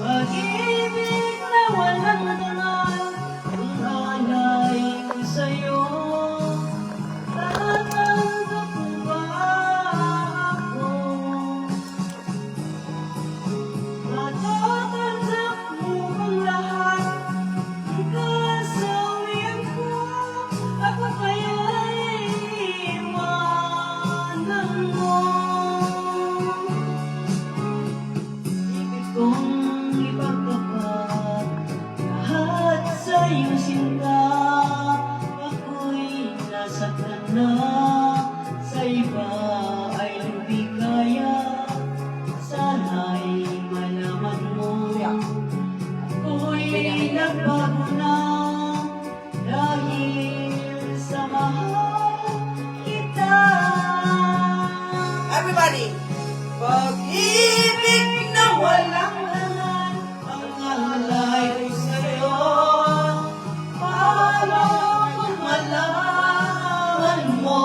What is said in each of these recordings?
Pag-ibig na walang naman, ang alay ko sa'yo. Tatanggap mo ba ako? Matatanggap mo ang lahat ng kasawian ko. Ako kaya'y iwanan mo. Ibig kong ipagtapat lahat sa iyong sinta. Ako'y nasaktan na, sa iba ay lumikaya. Sana'y malaman mo, ako'y nagbago na dahil sa mahal kita. Everybody! Pag-ibig na walang Lahat ang alay ko sa'yo. Paano kung malaman mo?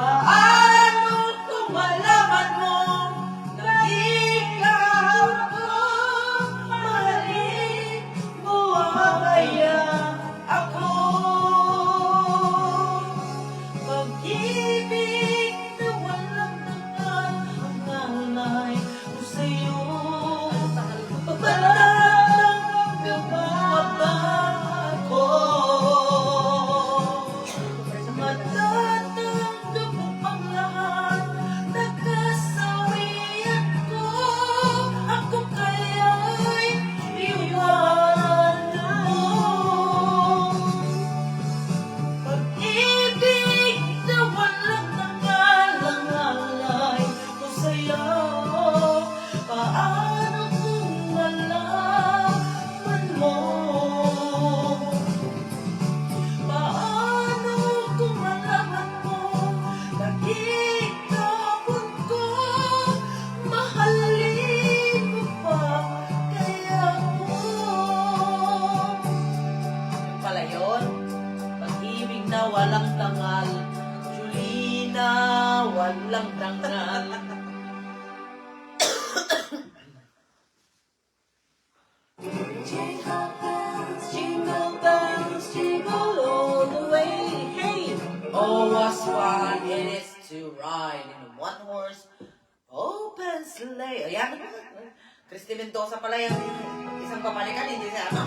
paano kung malaman mo na ikaw ang mahalin mo kaya ako. Pag-ibig na walang tagal ang alay ko sa'yo. Tatanggap mo ba ako? Matatanggap mo ang lahat na kasawian ko. Ako kaya'y iwanan mo. Pag-ibig na walang tagal ang alay ko sa'yo. Paano kung malaman mo? Paano kung malaman mo na ikabot ko? Mahalin mo pa kaya mo? Yung pala yun, pag-ibig na walang tangal, Julina, walang tangal. Jingle bells, jingle all the way. Hey! Oh, what fun it is to ride in a one-horse open sleigh. Ayan. Christy Mendoza pala yung isang papalikan, hindi siya ano?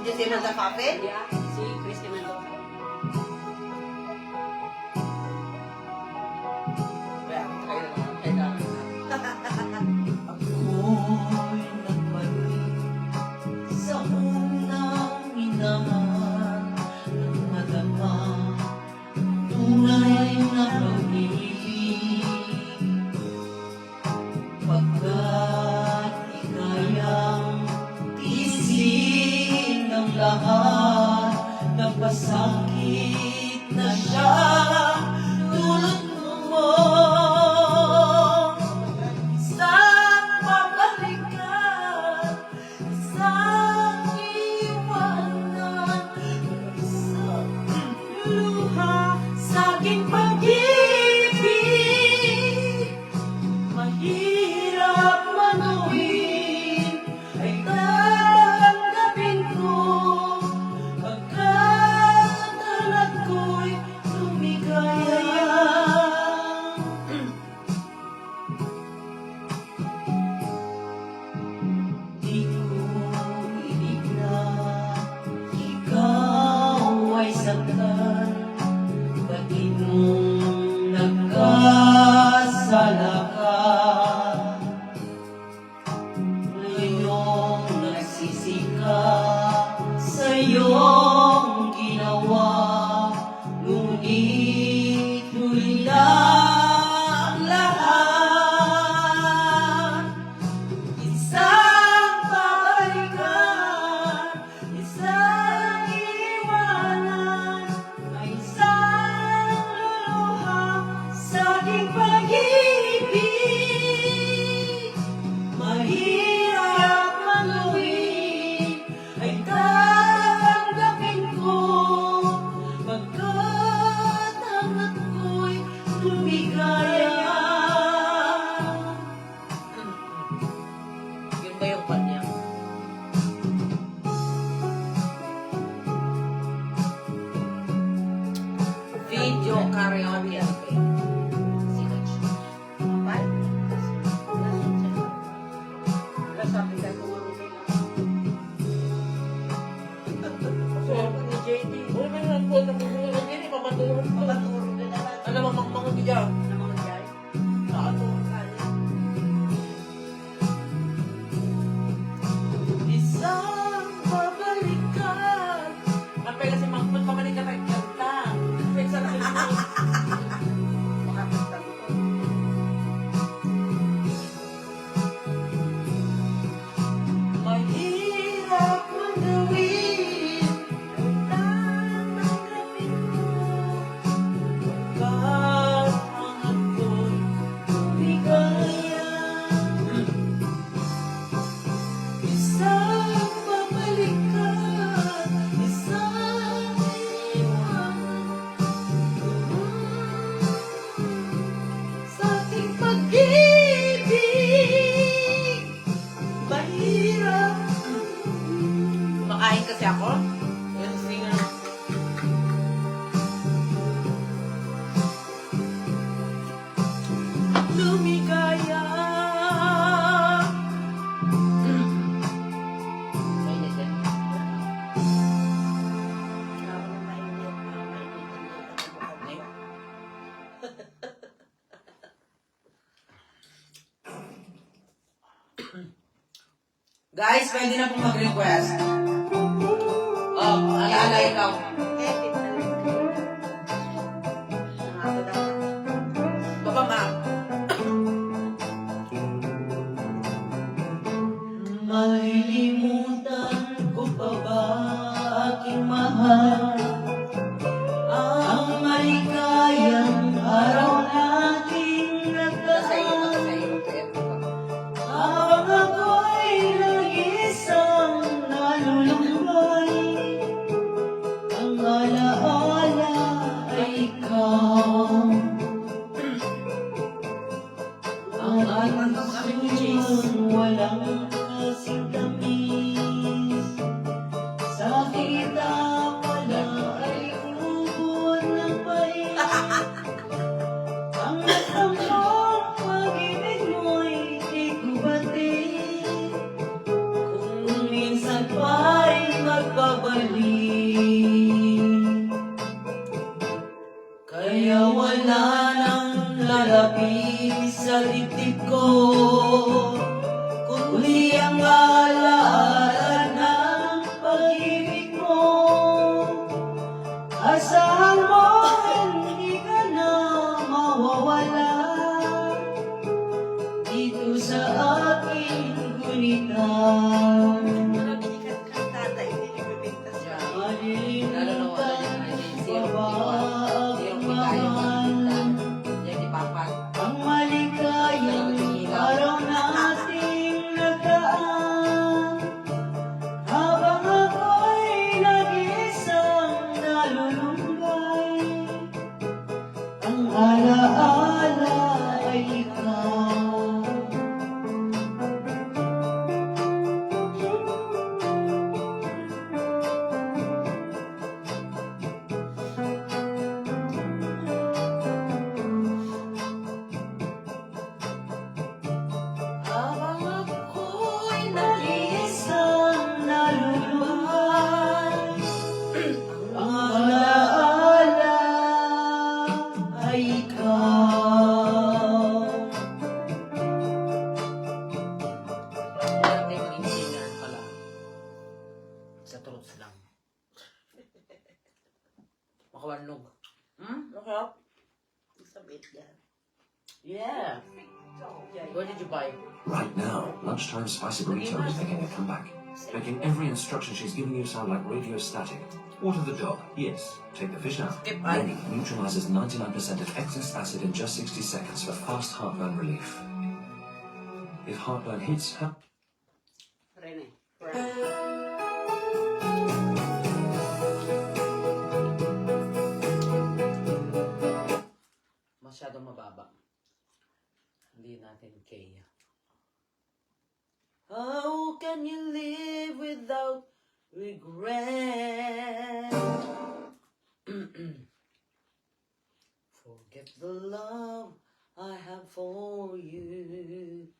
Hindi siya Imelda Pape? Si Christy Mendoza. Kaya, kayo naman. Kayo naman. Ako'y nagbalik sa unang minamahal ng madama, tunay na pag-ibig. Pagkat ikayang tiisin ng lahat, nagpasakit na siya tulad mo. Isang babalikan, isang iwanan, isang luha sa aking pag-ibig. Mahirap manuhin, ay tatanggapin ko. Pagkat alam ko'y lumigaya. Di ko ibig na ikaw ay saktan. Batid mong nagkasala ka. Ngayong nagsisi ka sa iyong ginawa, ngunit huli na ang lahat. Isang babalikan, isang iwanan, ay isang luluha sa aking pag-ibig. Mahirap maluhin, ay tatanggapin ko. Pagkat Radio Karaoke. Ano mo mga bigyan? Isang babalikan. Ang pwede si Mang pabalikan ay kanta. Pwede sa nakikinig. Mahirap mong gawin ang tatanggapin mo. Kahit ang ako'y lumigaya. Isang babalikan, isang iwan sa ating pag-ibig. Mahirap. Makain kasi ako. Yung singer. Lumigaya. Mainit yan. Guys, pwede na pong mag-request. Alaala ikaw. Baba ma. Malilimutan ko pa ba aking mahal ang maligayang araw nating nagdaan habang ako'y nag-isang nalulumbay. Ang alaala ay ikaw, ang ating susun walang kasing tamis. Sa kita pala ay ubod ng pais. Ang natamang pag-ibig mo'y di ko batid. Kung minsan pa'y magbabalik, kaya wala nang lalapit sa dibdib ko, kundi ang alaala ng pag-ibig mo. Asahan mo hindi ka na mawawala dito sa aking gunitan. Malilimutan ko pa ba ang mahal ang maligayang araw nating nagdaan habang ako'y nag-isang nalulumbay. Ang alaala ay ikaw. Habang ako'y nag-iisang nalulumbay, ang alaala ay ikaw. Walang tayo maging singer pala. Sa truths lang. Makawanlog. Masarap. Yeah. Where did you buy? Right now, lunchtime spicy burrito is making a comeback, making every instruction she's giving you sound like radio static. Water the dog, yes. Take the fish out. Skip Noni neutralizes 99% of excess acid in just 60 seconds for fast heartburn relief. If heartburn hits, Rene. Masyadong mababa. Hindi natin kaya. How can you live without regret? Forget the love I have for you.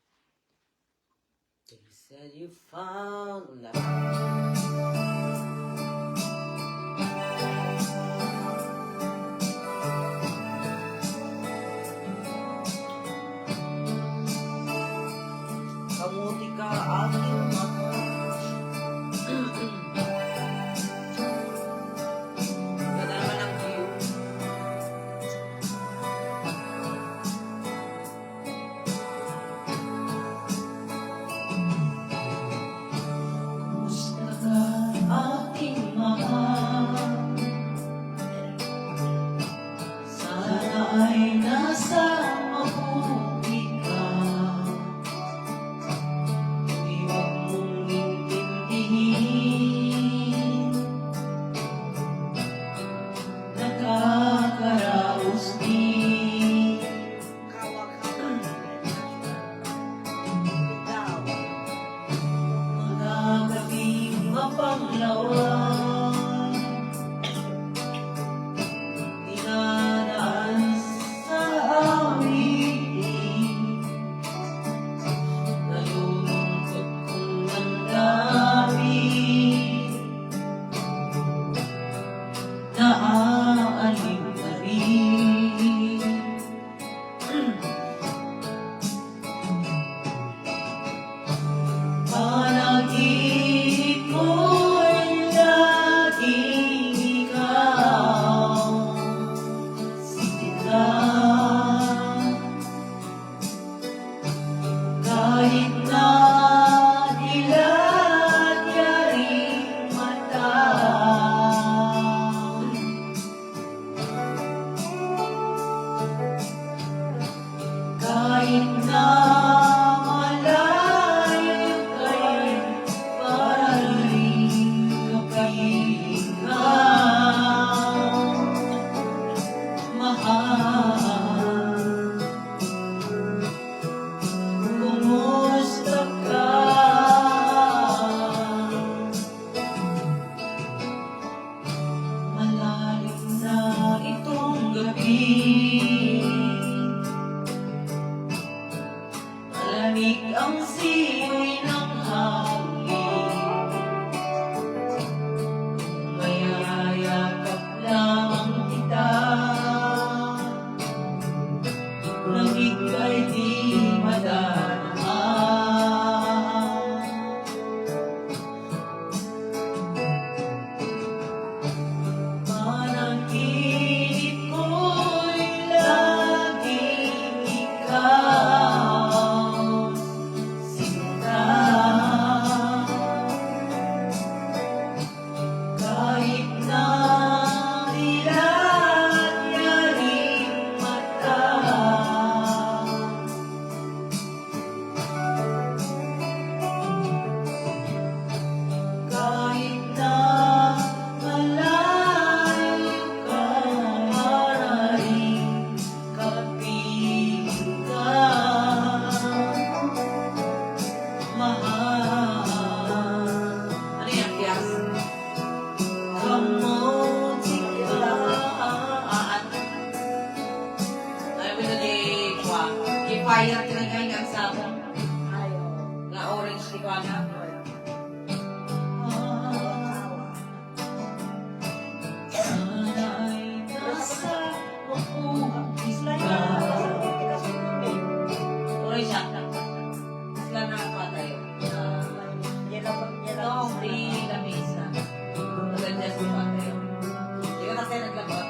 They said you found love. Kamuti ka aking mahal. Ganda naman ang view. Kumusta ka aking mahal? Sana ay nasa mabuti ka. Huwag mong intindihin, nakakaraos din. Mga gabing mapanglawan, dinadaan sa awitin. Nalulungkot kong damdamin, naaalim na rin. Panaginip ko'y laging ikaw, sila. Kahit na dilat yaring mata, kahit na malayo kayo, paraling kapiling ka, mahal. Kumusta ka? Malalim na itong gabi, malamig ang simoy ng hangin. Mayayakap lamang kita, nang ika'y di madarama. Panaginip ko'y laging ikaw, sinta. Kahit na dilat yaring mata, kahit na malayo ka, paraling kapiling ka, mahal. Ano yan, Pias? Kamuti ka. Ay, mo na di kuha. I-fire tinagay nga sa na orange di kuha na. Sana'y nasa mabuti ka. Orange siya. Sila na kuha tayo. No, free lamesa. Maganda sa kuha tayo. Hindi ka kasi naglabot.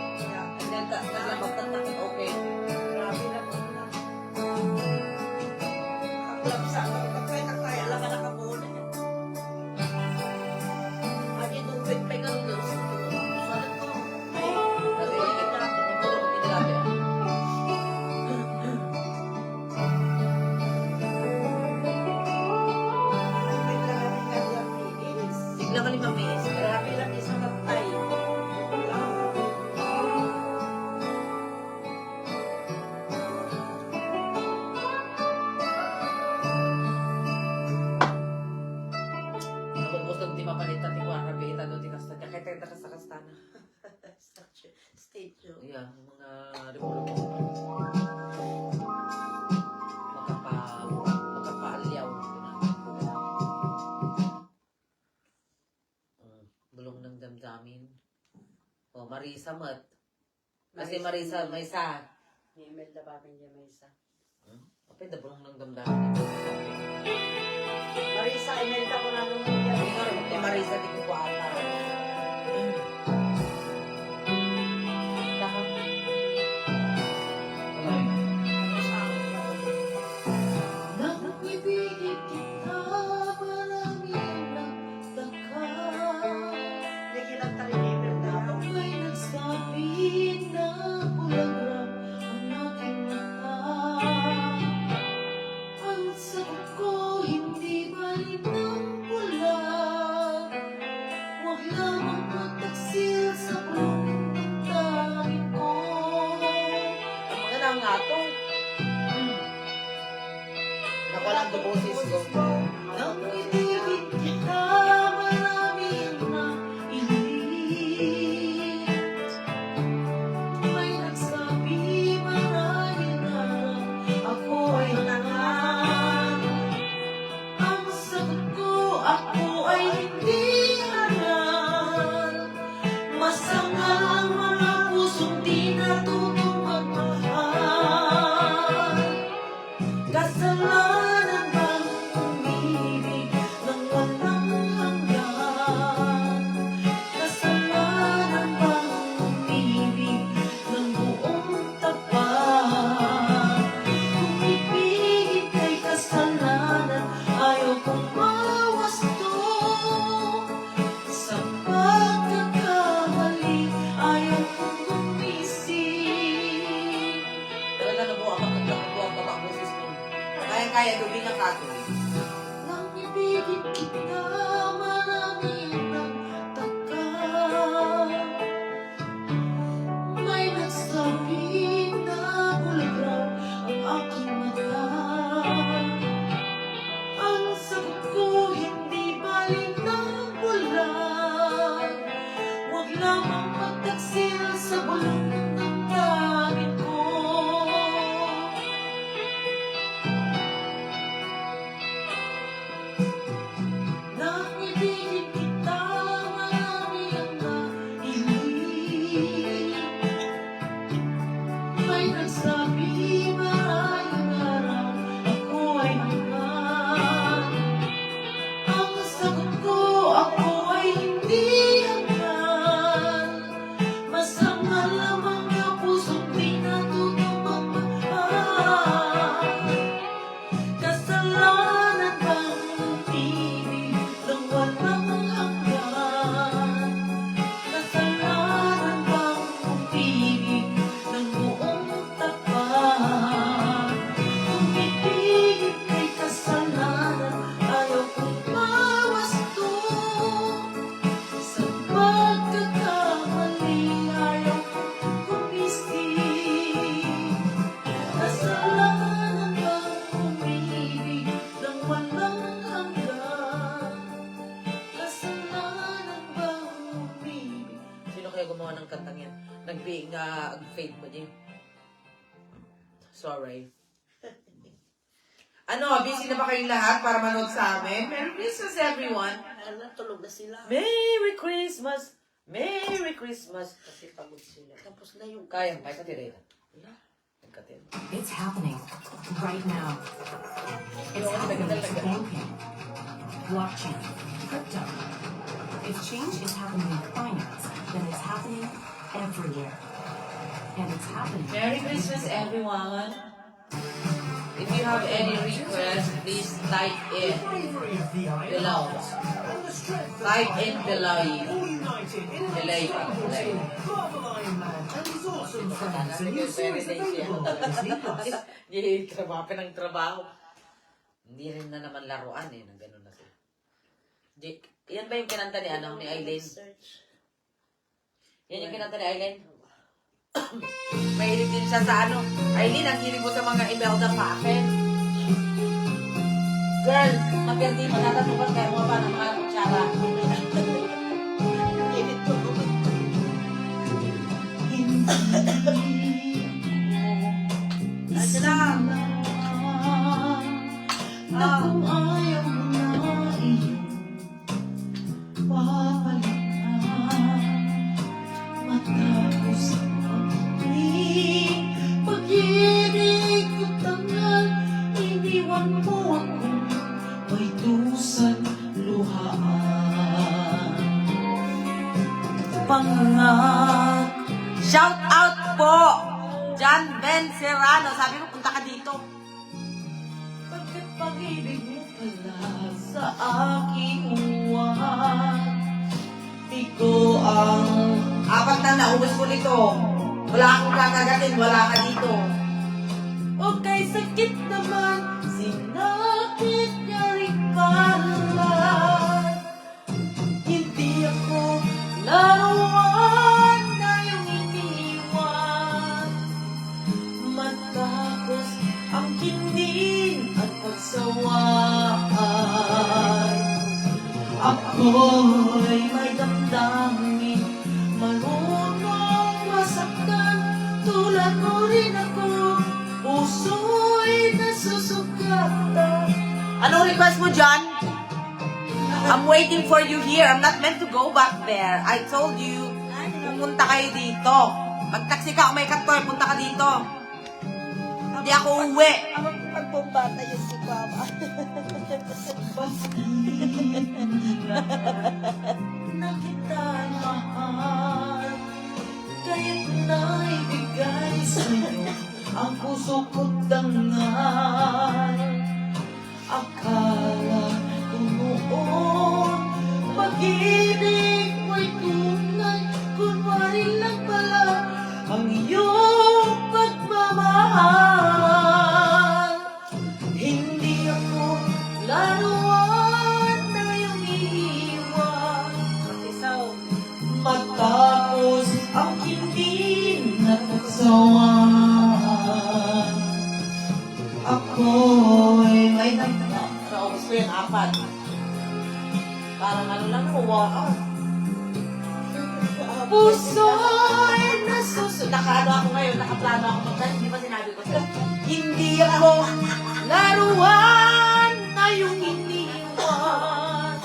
Naglabot tatakot, okay. Tignan ka ni Mamis. Marami lang isang kapay. Nabubusog di mapalitan di ko ang rabita doon di kasta. Kaya tayo sa kastana. Stage yun. Yeah, mga revolver. Ate Marisa, may isa. Ni Imelda Babin niya may isa. Kapit na bulong ng damdamin. Marisa, Imelda ko na nung niya. Ate Marisa, di ko po ata. Nang ibigin kita, marami ang nagtaka. Hindi kinanta rin ni Imelda. May nagsabi na bulagrag ang aking mata. Ang sagot ko, hindi balik ng pula. Huwag lamang magtaksil sa bulong ng dami ko. Ang mga nga to. Nakulang boses ko. Nang ibigin kita, marami ang nailit. May nagsabi, marami na ako ay hanap. Ang sagot ko, ako ay hindi hanap. Masama ang mga pusong di natutong magmahal. Kasalanan bang umibig ng walang hanggan? Kasalanan bang umibig ng buong tapat? Kung ibigin kay kasalanan, ayaw kong mawasto. Sa pagkakamali, ayaw kong gumising. Talaga nabuha ka boses mo. Kaya, dubing ang katolik. Nang ibigin kita, marami ang nagtaka. May nagsabi na bulagrag ang aking mata. Ang sagot ko, hindi balik ng bulan. Huwag lamang magtaksil sa bulong ng damdamin ko. Nang ibigin kita, marami ang nailit. May nagsabi, maraming araw, ako ay hanggan. Ang sagot ko, ako ay hindi hanggan. Masama lamang ang pusong di natutong magmahal. Kasalanan bang umibig ng walang hanggan? Kasalanan bang umibig ng buong tapat? Kung ibigin kay kasalanan, ayaw kong mawasto. Sa pagkakamali, ayaw kong gumising. Kasalanan bang umibig ng walang hanggan? Kasalanan bang umibig? Sino kaya gumawa ng kantang yan? Nag-fade mo din. Sorry. Ano, busy na ba kayong lahat para manood sa amin? Merry Christmas, everyone! Ano, tulog na sila. Merry Christmas! Merry Christmas! Kasi pagod sila. Tapos na yung Kaya, may katira. Nagkatira. It's happening right now. It's Yung happening tagal-tagal. to banking, blockchain, crypto. If change is happening in finance, then it's happening everywhere. And it's happening. Merry Christmas, everyone! If you have any requests, please type in below. Type in below. Hindi, trabaho pa ng trabaho. Hindi rin na naman laruan eh, nang gano'n na siya. Jake, yan ba yung kinanta ni, ni Aileen? Yan yung kinanta ni Aileen? Mahilig din siya sa Aileen, ang hilig mo sa mga Imelda Packet. Girl, maganda yung matatanukan kayo mo pa ng mga kutsara. Ano lang? Na kung ayaw mo na iyon, papalit na matapos ang pagpili. John Ben Serrano. Sabi ko, punta ka dito. Pagkat pag-ibig mo pala sa aking uwan, di ko ang Apat na naubos ko nito. Wala akong kakagatin, wala ka dito. o kay sakit naman, sinakit niya rin kalan. Hindi ako laruan na iyong iniwan, matapos ang kinin at pagsawaan. Ako'y may damdamin, marunong masaktan, tulad mo rin ako, puso'y nasusugatan. Anong request mo, John? I'm waiting for you here. I'm not meant to go back there. I told you, pumunta kayo dito. Mag-taxi ka o may kantor, punta ka dito. Hindi ako uwi. Ang pagbumbata yun si Mama. Na kita mahal, kaya't naibigay sa'yo ang puso ko't dangal. Akala ko noon, pag-ibig mo'y tunay, kunwari lang pala ang iyong pagmamahal. Hindi ako laruan na iyong iiwan, matapos ang kinin at pagsawaan. Ako'y may damdamin. Naubos ko yung apat. Parang ano lang, huwaan. Puso'y nasusunod. Nakaano ako ngayon, nakaplano ako mag-dance. Hindi ba sinabi ko sa'yo? Hindi ako laruan na iyong iniwan,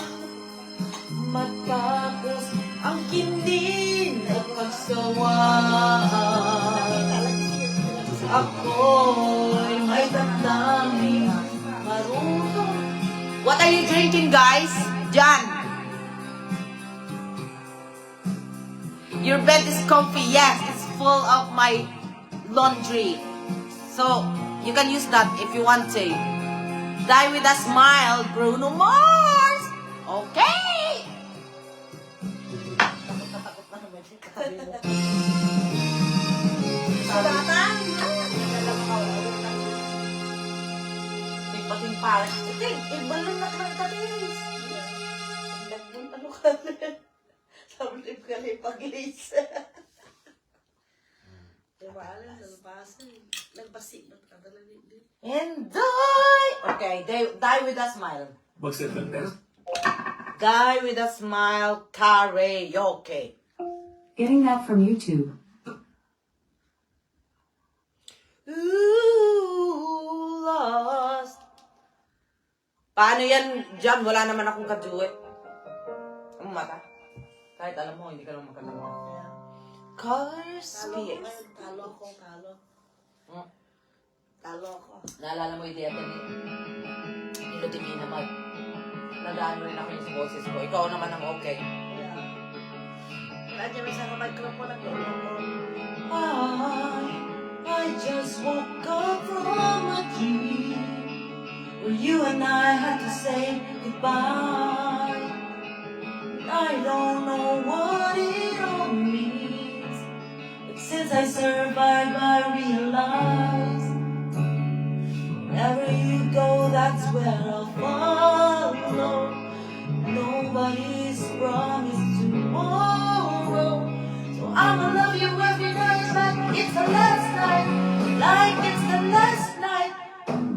matapos ang kinin at pagsawaan. Ako'y may damdamin, marunong. What are you drinking, guys? John. Your bed is comfy. Yes, it's full of my laundry. So, you can use that if you want to. Die with a smile, Bruno Mars. Okay. Pating parang. Ibalon na ka tatis. Ano ka na? Sabi ka na ipag-lis. Diba, alam, nagpasimot ka talaga. And die. Okay, die with a smile. Magsipunta. Die with a smile, karaoke. Getting that from YouTube. Ooh, lost. Paano yan, John? Wala naman akong kaduet. Ang mata. Kahit alam mo, hindi ka naman makatawa. Colors PX. Talo ko. Hmm? Talo ko. Naalala mo yung dieta ni Nilutin naman. Nagaano rin ako yung sa boses ko. Ikaw naman ang okay. Wala dyan sa microphone ang gawin ko. I just woke up from a dream where you and I had to say goodbye. I don't know what it all means, but since I survived, I realized wherever you go, that's where I'll follow. Nobody's promised tomorrow, so I'ma love you every night like it's the last night, like it's the last night.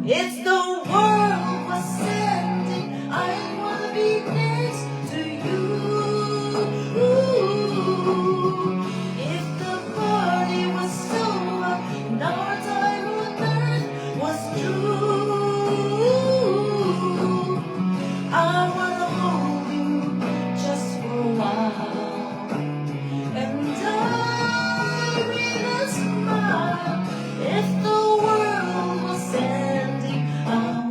It's the world was ending. I wanna be next to you. If the party was over and our time on earth was true, I wanna hold you just for a while and die with a smile. If the world was ending, I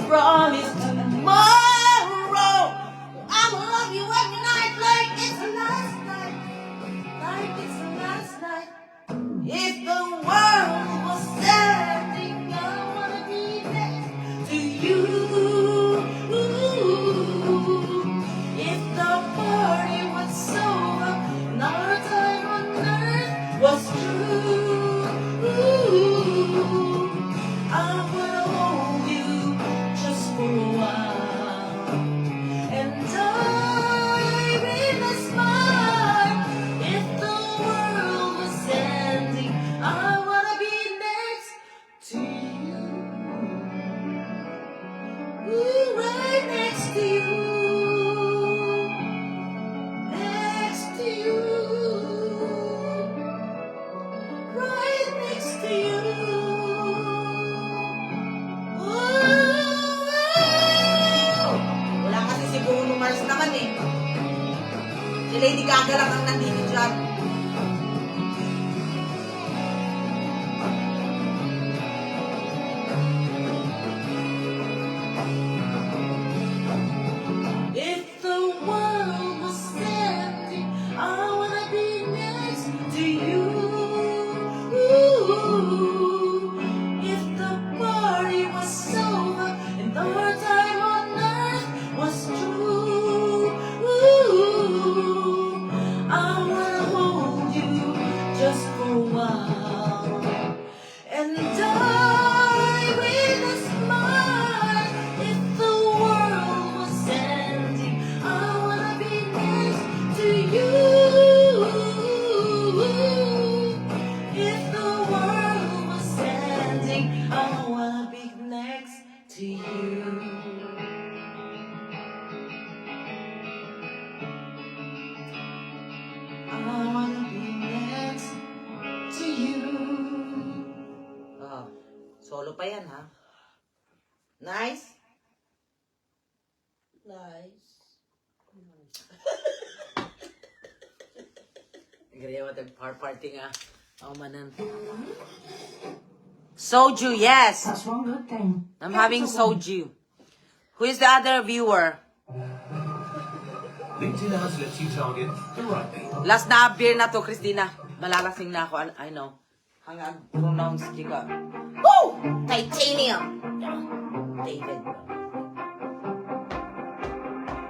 promise tomorrow I'ma love you every night like it's the last night. Like it's the last night. If the world was ending, I wanna be next to you. If the party was over and our time on earth was true, I wanna hold you just for a while and die with a smile. If the world was ending, I wanna be next to you. Ooh, right next to you. Next to you. Right next to you. Ooh. Wala kasi si Bruno Mars naman eh. Si Lady Gaga lang ang nandito dyan. If the world was ending, I wanna be next to you. If the party was over and our time on earth was true, I wanna hold you just for a while and die with a smile. If the world was ending, I wanna be next to you. If the world was ending, I wanna be next to you. I wanna be next to you. Solo pa yan, ha? Nice? Nice. Ganyan mo tag party nga. Oh, manan. Soju, yes. That's one good thing. I'm having soju. Who is the other viewer? LinkedIn ads lets you target the right people. Last na beer na to, Christina. Malalasing na ako. I know. Hanggang pronounce ka. Woo! Titanium! David.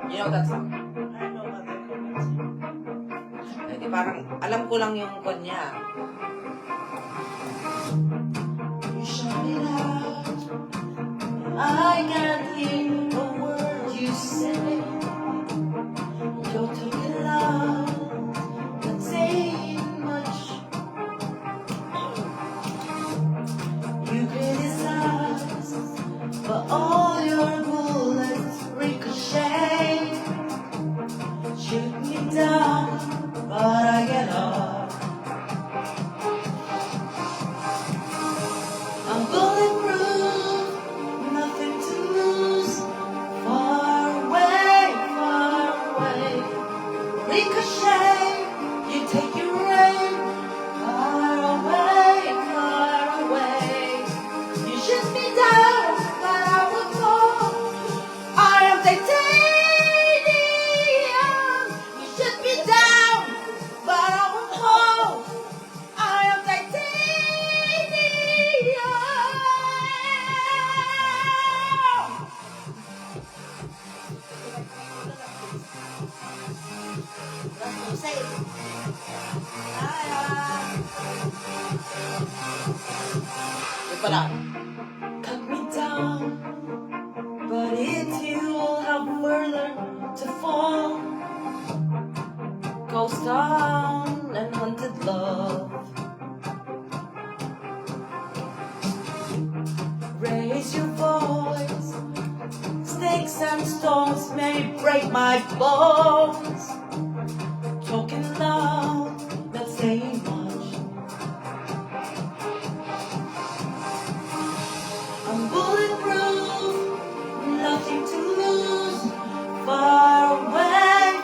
You know that song? I know what that is. Eh, di parang, alam ko lang yung kanya. You shout it out. I can't hear a word you say. You're talking loud, not saying much. You criticize, but all your bullets ricochet. Shoot me down, but I get up. I'm bulletproof, nothing to lose. Far away, ricochet. You take your aim, far away, You shoot me down, but I will fall. I am titanium. You shoot me down, but I will fall. I am titanium. That's what I'm saying. Yung pala. Cut me down, but it will have further to fall. Ghost town and haunted love. Raise your voice. Sticks and stones may break my bones. Talking loud, not saying much. I'm bulletproof, nothing to lose. Far away,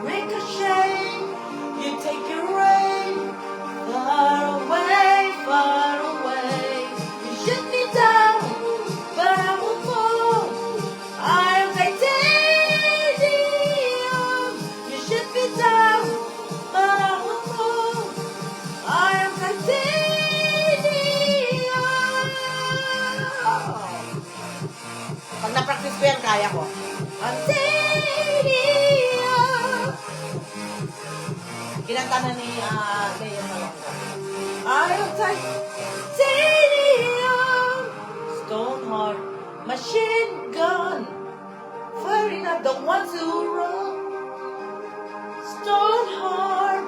ricochet. You take your aim, far away. You shoot me down, kinanta na ni Lea Salonga. I'm titanium, Stoneheart, machine gun, firing at the ones who run. Stoneheart,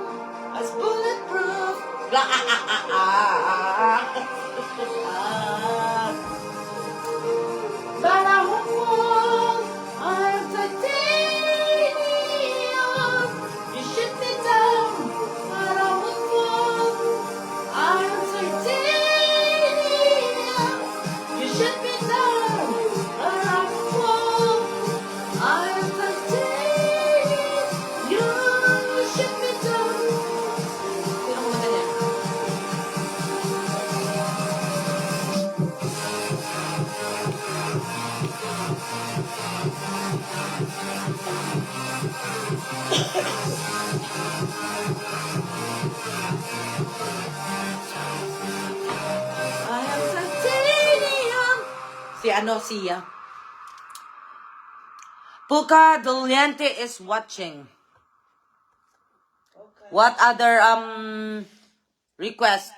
as bulletproof. Blah, ah, ah, ah, ah. But I won't fall. I'm titanium. You shoot me down, but I won't fall. I'm titanium. You shoot me down, but I won't fall. I'm titanium. You shoot me down. Sino kumanta niya? I am titanium. Si Puka Doliente is watching. Okay. What other request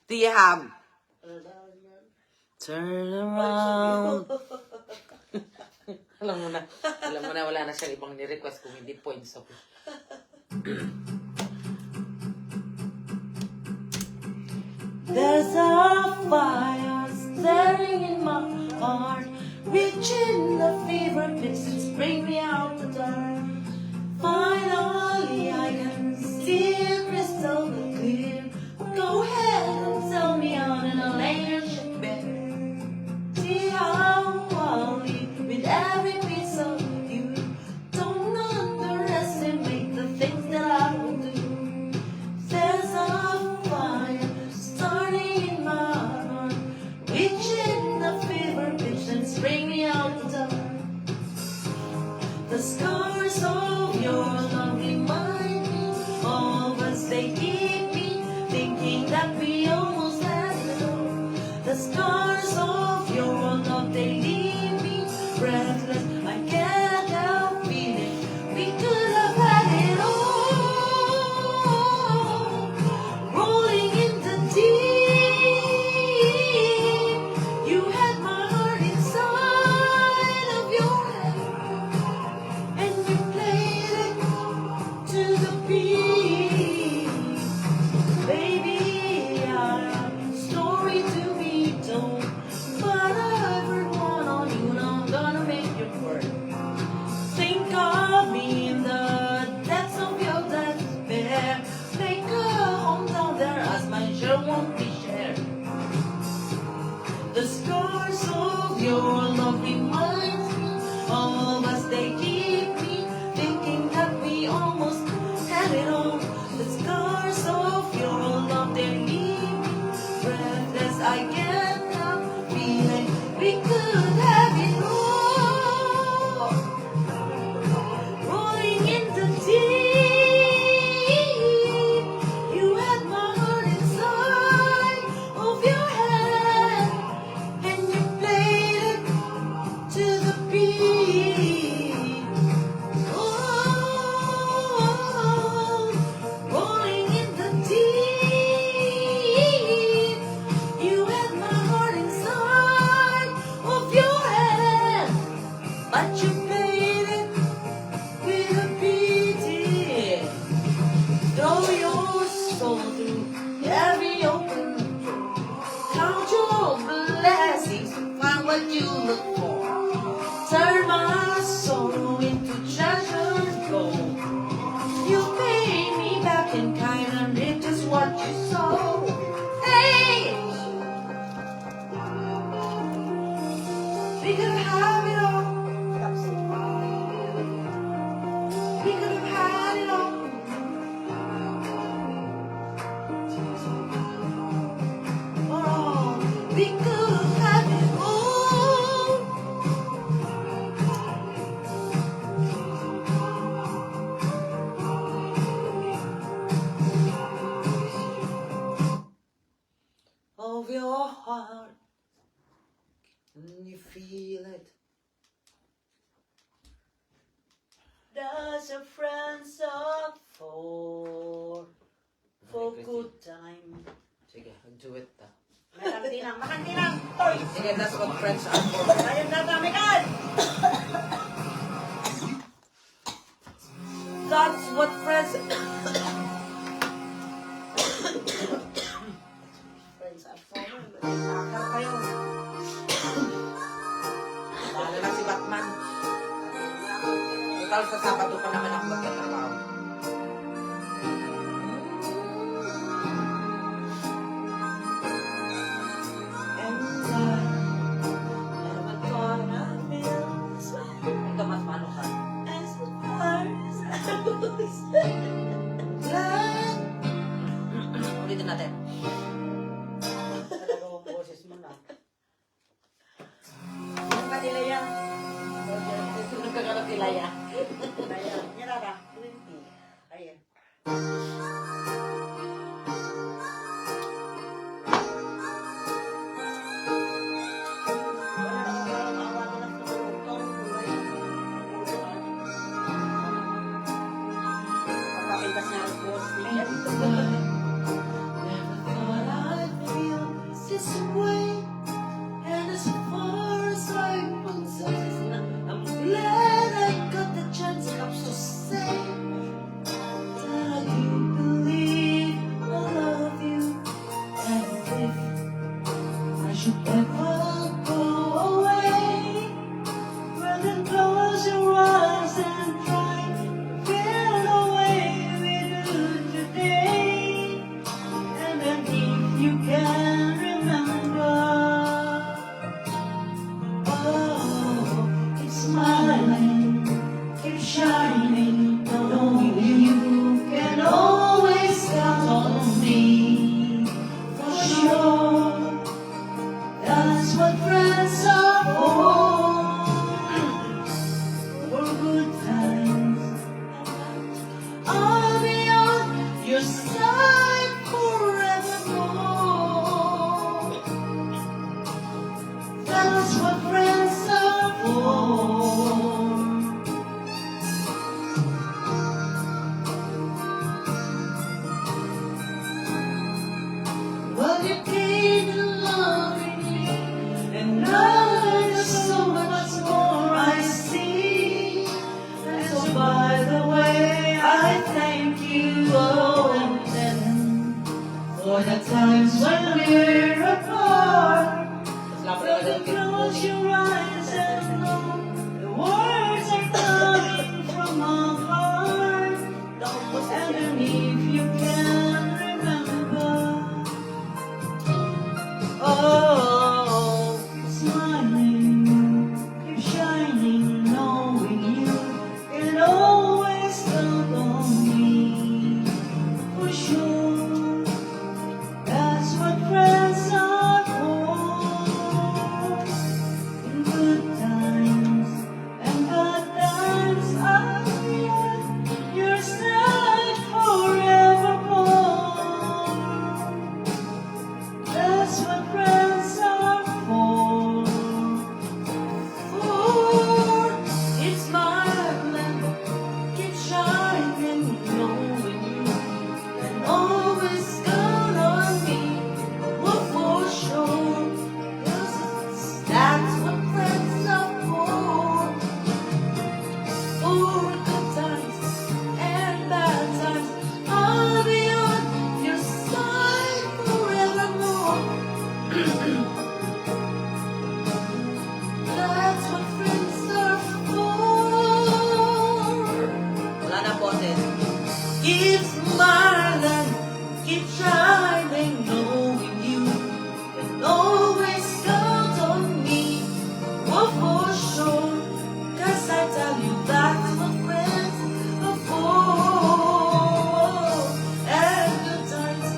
do you have? Turn around. Alam mo na wala na siyang ibang ni-request kung hindi points ako. There's a fire stirring in my heart, reaching the fever pitch that's bring me out the dark. Finally, I can see it crystal clear. Go ahead and tell me on in a later ship bed. See how I'll leave with every piece of you. Don't underestimate the things that I will do. There's a fire starting in my heart, reaching the fever pitch and bring me out the dark. The scars of your love remind me of us. They keep me thinking that we almost had it all. The scars of your love, they leave me breathless. I can't help feeling we could have had it all. Rolling in the deep, you had my heart inside of your head, and you played it to the beat. Baby, I have a story to be told, but I've heard one on you, and I'm gonna make you work. Think of me in the depths of your despair. Make a home down there, as my share won't be shared. The scars of your love reminds me of us. They keep me thinking that we almost had it all. The scars of your love, they leave me breathless. I can't help feeling we could have it all. Rolling in the deep, you had my heart inside of your hand, and you played it to the beat. Oh, rolling in the deep, you had my heart inside of your hand, but you played it with a beat. Throw your soul through every open door. Count your blessings to find what you look for. Turn my soul into treasured gold. You pay me back in kind and it is what you sow. Hey! We could have it all. We could have had it all. Oh, we could have it all. Of your heart, and you feel it. Does your friends unfold? good time. Sige, mag-duet ta. Makantinang, makantinang! Toy! Sige, that's what friends are for. Ayun na, damikan! That's what friends... Friends are for me. Akar kayo. Lalo na si Batman. Total sa Sabado pa naman ako magtatrabaho. Ito mas mano ka. Ulitin natin. Talagang boses mo na. Yung katilaya. Sunod ka ka tilaya. Tilaya. Nyarara. Ayan. Papapitas niya ang boss niya. Never thought I'd feel this way, and as far as I'm concerned, I'm glad I got the chance to say that I do believe I love you, and if I should ever go away, well then close your eyes and try to feel the way we do today. And then if you can remember, oh, keep smiling, keep shining, knowing you can always count on me. For sure, that's what friends are for. For good times, I'll be on your side forevermore. That's what friends are for. Well, you keep loving me, and now there's so much more I see. And so, by the way, I thank you, oh, and then for the times when we're apart. Tapos Well, lapit you na close your eyes and know the words are coming from my heart. And then if you can remember, oh, smiling, keep shining, knowing you can always count on me. For sure, that's what friends are for. In good times and bad times, I'll be at your side forevermore. That's what friends are for. For it's smiling, keep shining, knowing you can always count on me. Well, for sure, 'cause that's what friends are for. For good times and bad times, I'll be on your side forevermore. That's what friends are for. Wala na boses. Keep smiling, keep shining, knowing you can always count on me. Oh, for sure, 'cause I tell you that's what friends are for. And good times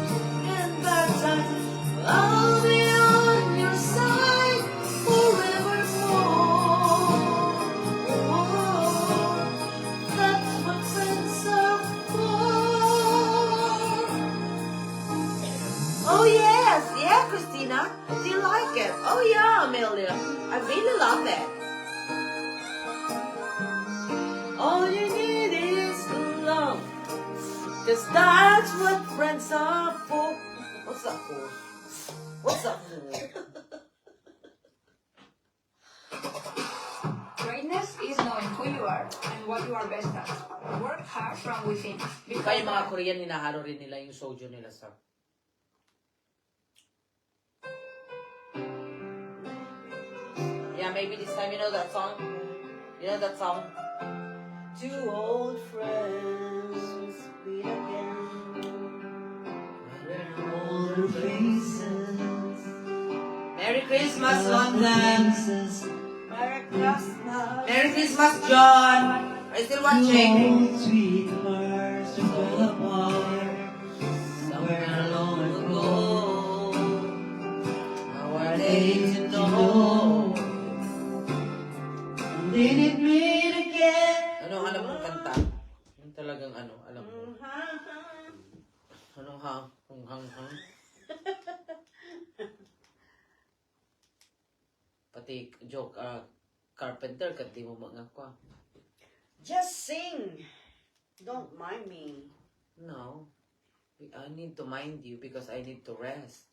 and bad times, I'll be on your side forevermore. That's what friends are for. Oh yes, yeah, Christina. Do you like it? Oh yeah, Amelia. I really love it. All you need is love. Cause that's what friends are for. What's up for? What's up for? Greatness is knowing who you are and what you are best at. Work hard from within. Kaya yung mga Korean, hinahalo rin nila yung soju nila sa... Yeah, maybe this time, you know that song? You know that song? Two old friends meet again. Wearing older faces. Merry Christmas, London! Merry Christmas. Merry Christmas, John! Are you still watching? Old sweethearts who fell apart somewhere long ago. How are they to know? And they did meet again. Ano alam mong kanta? Yung talagang ano, alam mo. Anong hang? Kung hang? Pati joke, carpenter, kanti mo mga kwa. Just sing. Don't mind me. No. I need to mind you because I need to rest.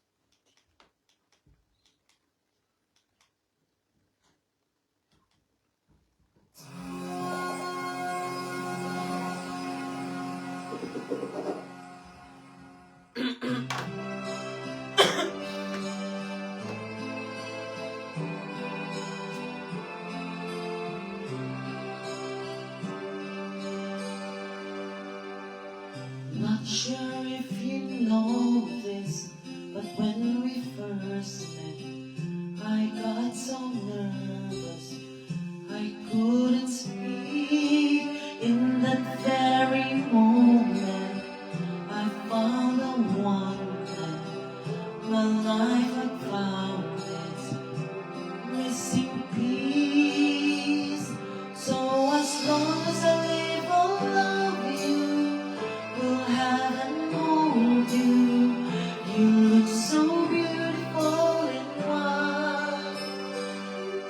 Not sure if you know this, but when we first met, I got so nervous I couldn't speak. In that very moment, I found the one that my life had found its missing piece. So as long as I live, I'll love you, will have and hold you. You look so beautiful in white.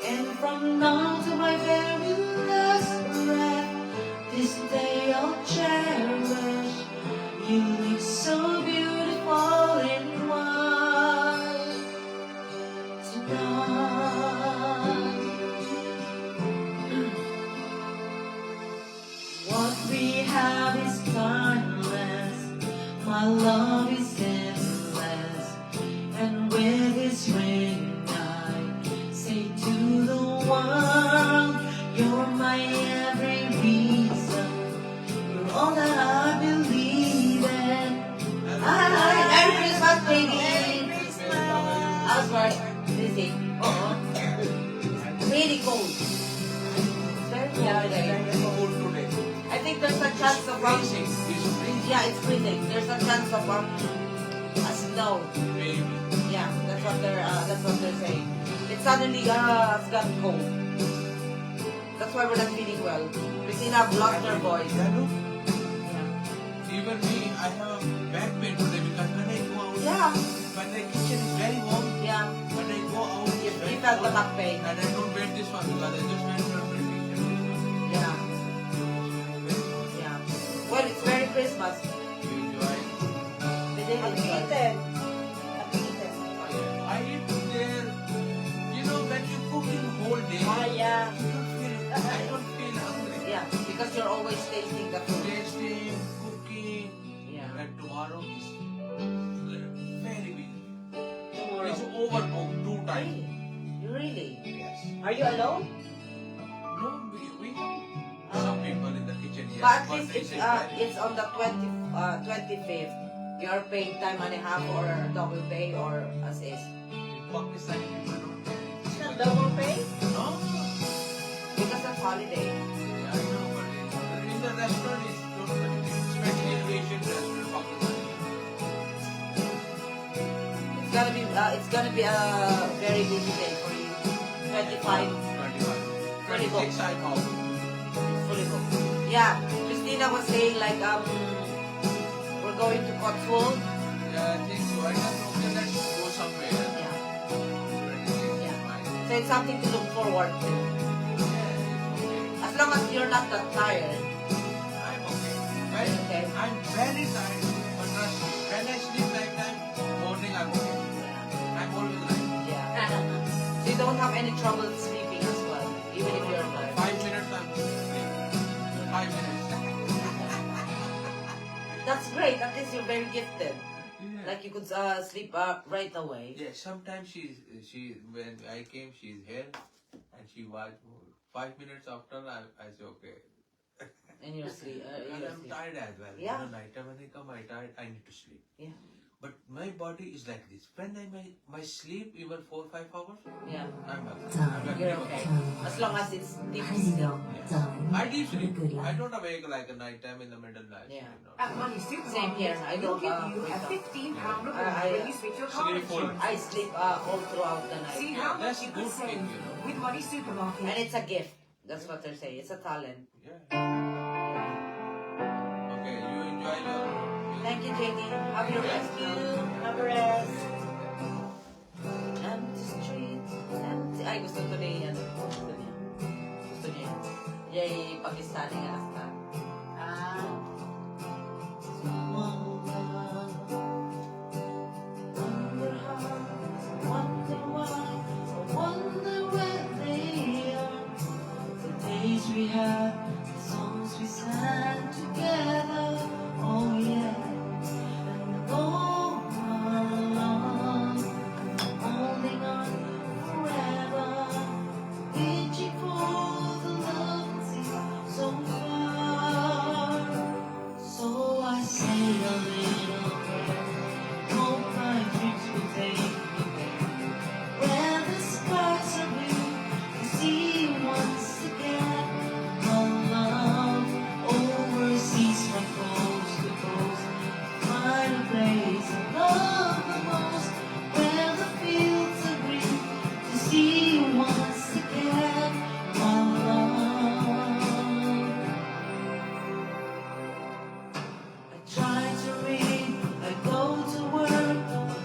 And from now to my very last breath, this day I'll cherish. You look so beautiful in white tonight. What we have is timeless. My love is endless. And with this ring I say to the world, you're my every reason. You're all that I believe in. Merry Christmas, baby! Merry Christmas. How's work? Busy. Really cold. It's very cold today. I think there's a chance of yeah, it's freezing. There's a chance of a snow. Yeah, that's what they're saying. It suddenly has gotten cold. That's why we're not feeling well. Christina blocked her voice. Even me, I have back pain today because when I go out, Yeah, when the kitchen is very warm, yeah. when I go out, it's You very felt the cold. back pain. And I don't wear this one because I just went for a vacation. Yeah, yeah. Well, it's Merry Christmas. You enjoy. We did Happy enjoy. eaten. Happy eaten. I eat there, you know, when you cook in whole day, Yeah. I don't feel hungry. Yeah, because you're always tasting the food. Tasting, cooking, Yeah. and tomorrow is very big. Tomorrow. It's overcooked 2 times. You really? Yes. Are you alone? No, we some people in the kitchen, yes. But at but least they it's, say very- it's on the 25th. You're paying time and a half or double pay or as is. Pakistani people don't pay. It's not double pay? No? Because that's holiday. Yeah, I know, but in the restaurant it's totally different. Especially in Asian restaurant, Pakistani. It's gonna be a very busy day for you. 25, 25. Fully booked. 26 I'm out. fully booked. Yeah, Christina was saying like we're going to Cotswold. Yeah, I think so. I don't know. Okay, let's go somewhere. Yeah, 26 Yeah. is fine. so it's something to look forward to. Yeah, it's okay. As long as you're not that tired. I'm okay. Okay. I'm very tired, but trust me, when I sleep nighttime, morning I'm okay. I'm always like, Yeah. So you don't have any trouble sleeping as well, even if you're tired. 5 minutes I'm sleeping. 5 minutes. That's great. At least you're very gifted. Yeah. Like you could sleep right away. Yeah, sometimes she when I came, she's here, and she watched 5 minutes after I say okay. And you're sleep. And You're I'm sleep. tired as well. Yeah. You know, night time when I come, I tired. I need to sleep. Yeah. But my body is like this. When my sleep even 4 or 5 hours, Yeah. I'm okay. You're okay. As long as it's deep sleep. I deep sleep. Good I life. don't awake like a night time in the middle night. Yeah. You know. At Money Supermarket, Same here. I we'll don't, give you wake a up. £15 reward I- when you switch your car Sleep full. insurance. I sleep all throughout the night. See Yeah, how much that's you a could good save thing, you know. with Money Supermarket. And it's a gift. That's what they're saying. It's a talent. Yeah. Okay, you enjoy your. Thank you, JD. Have your rest. Have a rest. Empty streets. Empty. Ay, gusto ko ni yan. Gusto niya. Gusto niya. Yay, Pakistani nga asta. Ah. Wonder how, wonder why, I wonder where they are. The days we had, the songs we sang together. Oh yeah, and all along, holding on forever, reaching for the love that seems so far. So I say a little prayer, hope my dreams will take me there, where the skies are blue, to see once again our love overseas from coast to coast. Find a place I love the most, where the fields are green, to see once again our love. I try to read, I go to work,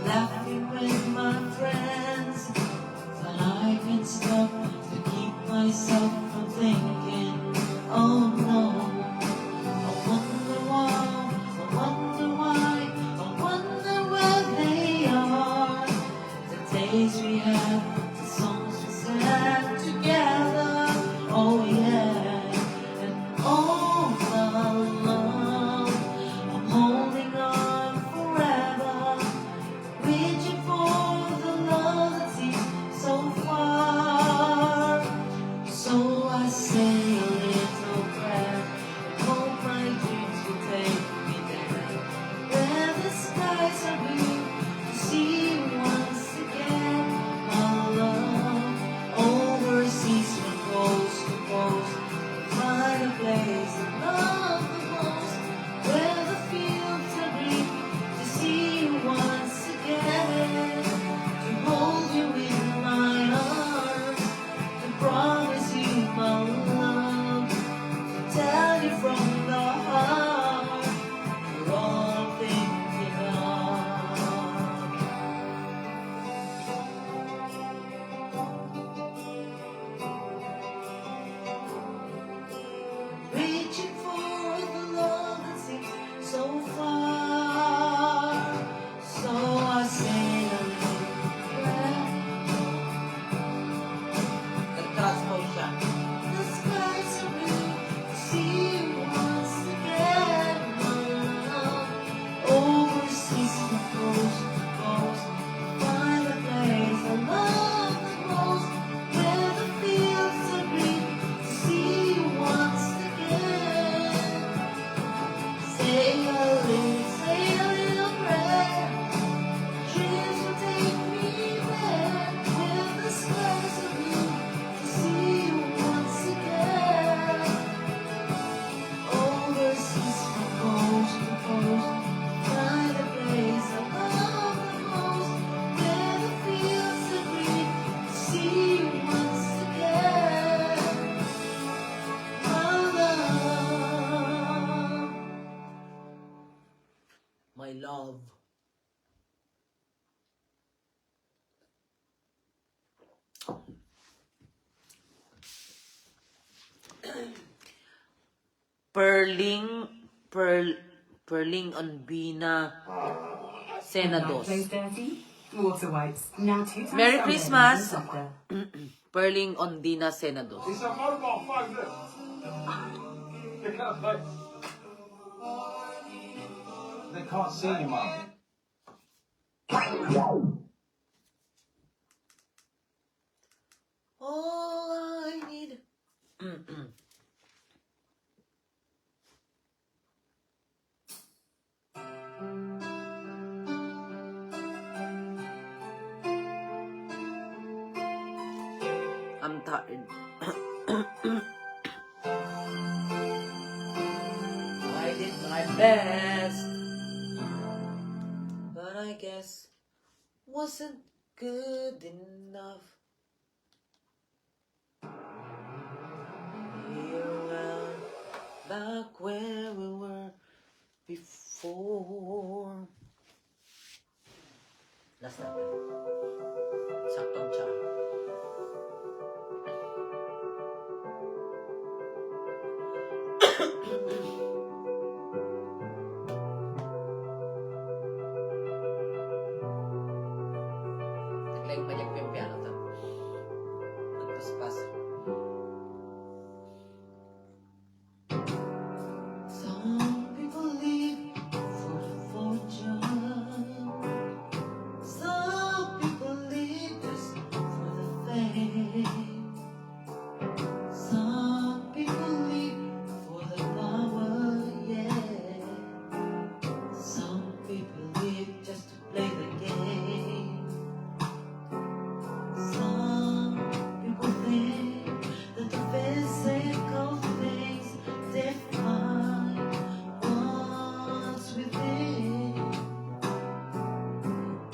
laughing with my friends, but I can't stop to keep myself from thinking, oh no. I wonder why, I wonder why, I wonder where they are. The days we had, the songs we sang together, oh yeah. And all along, I'm holding on forever, reaching for the love that seems so far. So I say a little prayer, and hope my dreams will take me there, where the skies are blue, to see once again our love overseas from coast to coast. Find a place I love the most, where the fields are green, to see you once again, to hold you in my arms, to promise you my love, to tell you from the heart, you're all I'm thinking of. Reaching for the love that seems so far. So I say a little prayer. Nag-trust mo siya. The skies are blue, to see you once again, my love. Overseas from coast to coast, find a place I love the most, where the fields are green, to see you once again. Say a little prayer. Dreams will take me there, where the skies are blue, to see you once again. Overseas from coast to coast, find a place I love the most, where the fields are green, to see you once again. My love. My love. Perling Perling Onbina Not Senados. clothes dirty? Water wipes. Now 2 times Merry stronger Christmas! and softer. Perling Ondina Senados. It's a mobile phone, look. Pick up, look. They can't see you, Mum. All I need. I'm tired. I did my best, but I guess wasn't good enough. Here around back where we were before. Last na. Saktong charm. Naglayang banyak yung piano to. Nagpaspas. Some people live for the fortune. Some people live just for the fame. Some people live for the power, yeah. Some people live just to play the game. Some people think that the physical things define what's within.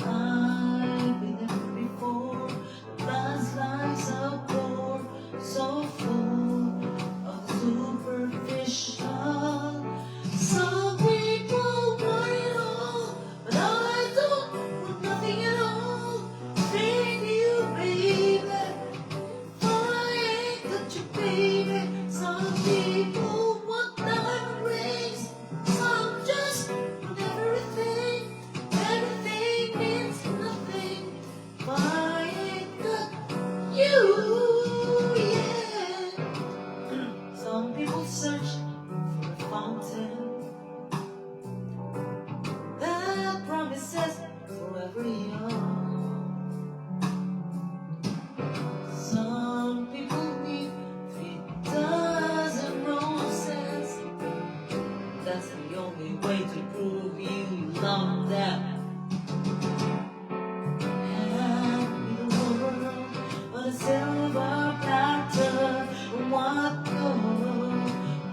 I've been there before. Past lives are poor, so full of the superficial. Some people want it all, but I don't want nothing at all. Thank you, baby. I ain't got you, baby. Some people want diamond rings. Some just want everything. Everything means nothing. I ain't got you, yeah. Some people search for a fountain that promises forever young. Some people need 3 dozen roses. That's the only way to prove you love them. Hand me the world on a silver platter. What good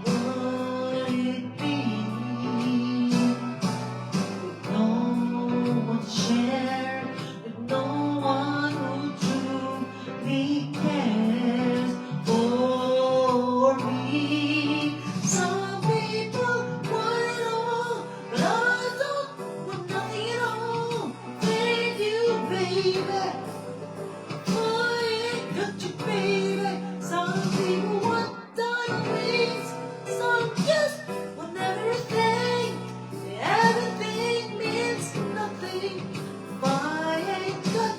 would it be? With no one to share, with no one who truly cares for me. Some people want it all, but I don't want nothing at all. Thank you, baby. I ain't got you, baby. Some people want diamond rings, some just want everything. Everything means nothing. I ain't got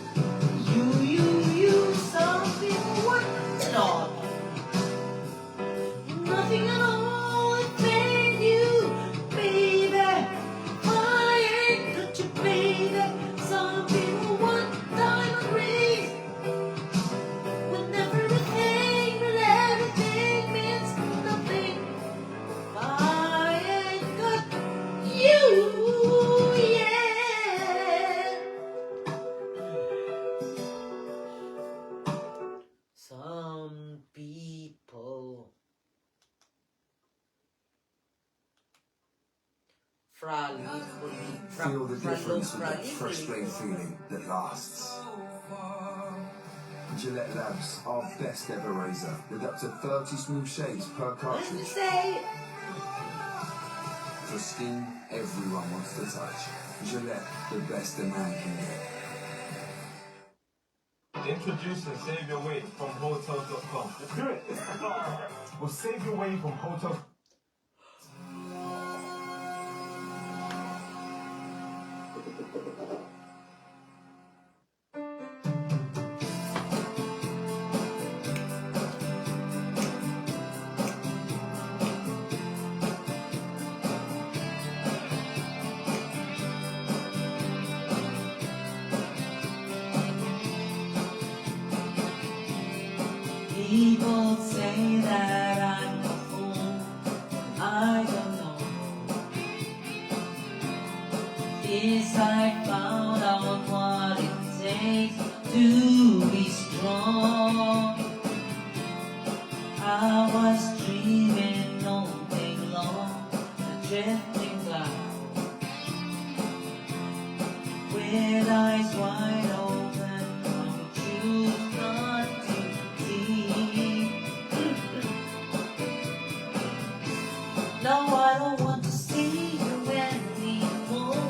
you. Some people want it all, nothing at all. Thank you, baby. I ain't got you, baby. Some people want diamond rings, when everything means nothing. I ain't got you, yeah. Some people Feel the difference with that fresh blade feeling that lasts. Gillette Labs, our best ever razor, with up to 30 smooth shades per cartridge. Say For skin everyone wants to touch. Gillette, the best a man can get. Introducing Save Your Weight from Hotels.com. Let's do it. Well, save your weight from Hotels. I don't know. This I found out what it takes to be strong. I was dreaming all day long, a drifting cloud, with eyes wide open, from the truth not to see. Now I don't want to see you anymore.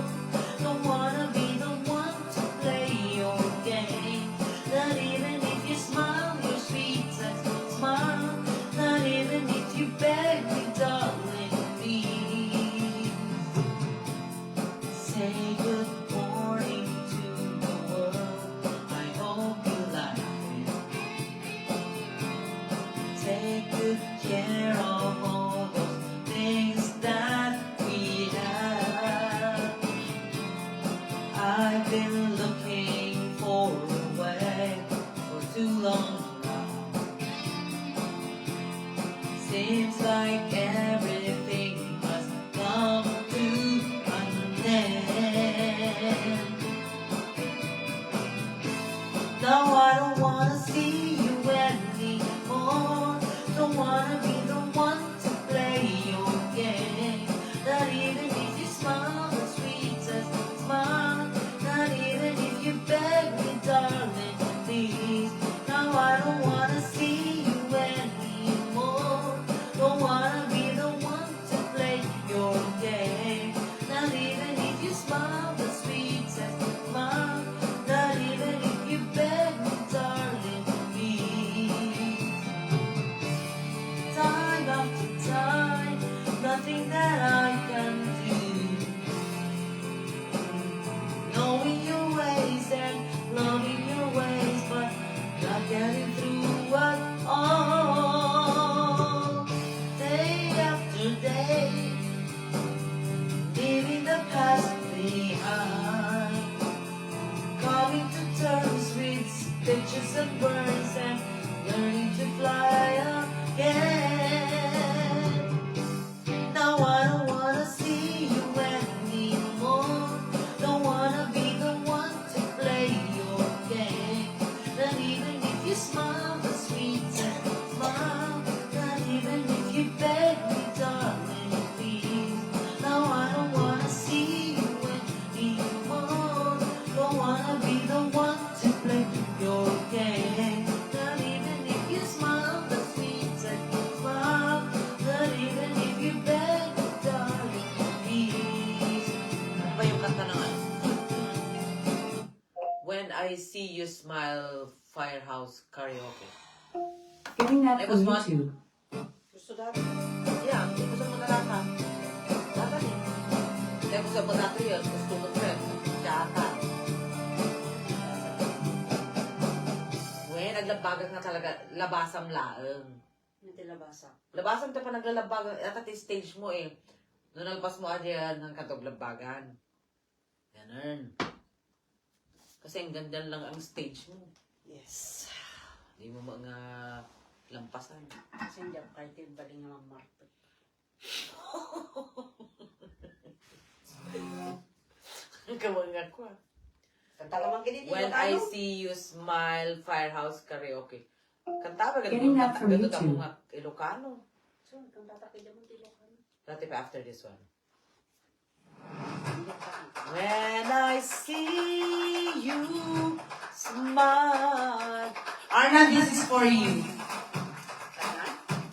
Don't wanna be the one to play your game. Not even if you smile your sweet and smile. Not even if you beg me, darling, please. Say good morning to the world. I hope you like it. Take good care of all those things that we have. I've been looking for a way for too long now. Seems like everything must come to an end. Now I don't wanna see you anymore. Don't wanna be the one to play your game. Not even if you smile the sweetest smile. Not even if you beg me, darling, please. Now I don't wanna see you anymore. Don't wanna be the one to play your game. Not even if you smile the sweetest smile. Not even if you beg me, darling, please. Time after time, nothing that I can do. Knowing your ways and loving your ways, but not getting through at all. Day after day, leaving the past behind. Coming to terms with stitches and burns and learning to fly again. Now I don't wanna see you anymore. Don't wanna be the one to play your game. Not even if you smile the sweetest smile. Not even if you beg me, darling, please. Now I don't wanna see you anymore. Don't wanna be the one to play your game. Not even if you smile the sweetest smile. Not even if you beg me, darling, please. Ano ba yung kanta ng ano? When I See You Smile, Firehouse Karaoke. Getting that It from was one- YouTube. Gusto dati. Yeah, gusto mo na lang ha. Dapat eh. Kaya gusto mo natin yun. Gusto mo trip. Tsaka. When naglabagan na talaga, labasam laeng. Hindi labasa. Labasam ka pa naglalabagan. At stage mo eh. Nung nalpas mo adyan ng katog labagan. Ganun. Kasi ang ganda lang ang stage mo. Yes. Hindi mo mga lampasan. Kasi hindi ako kahit yung baling nga magmarto. Ang kamangak ko ah. Kanta ka man ganito. When I See You Smile, Firehouse Karaoke. Kanta ba Getting that from ganito YouTube. mga Ilocano. So, kung tatakay mo tilo ka. Dati pa after this one. When I see you smile. Arnan, this is for you.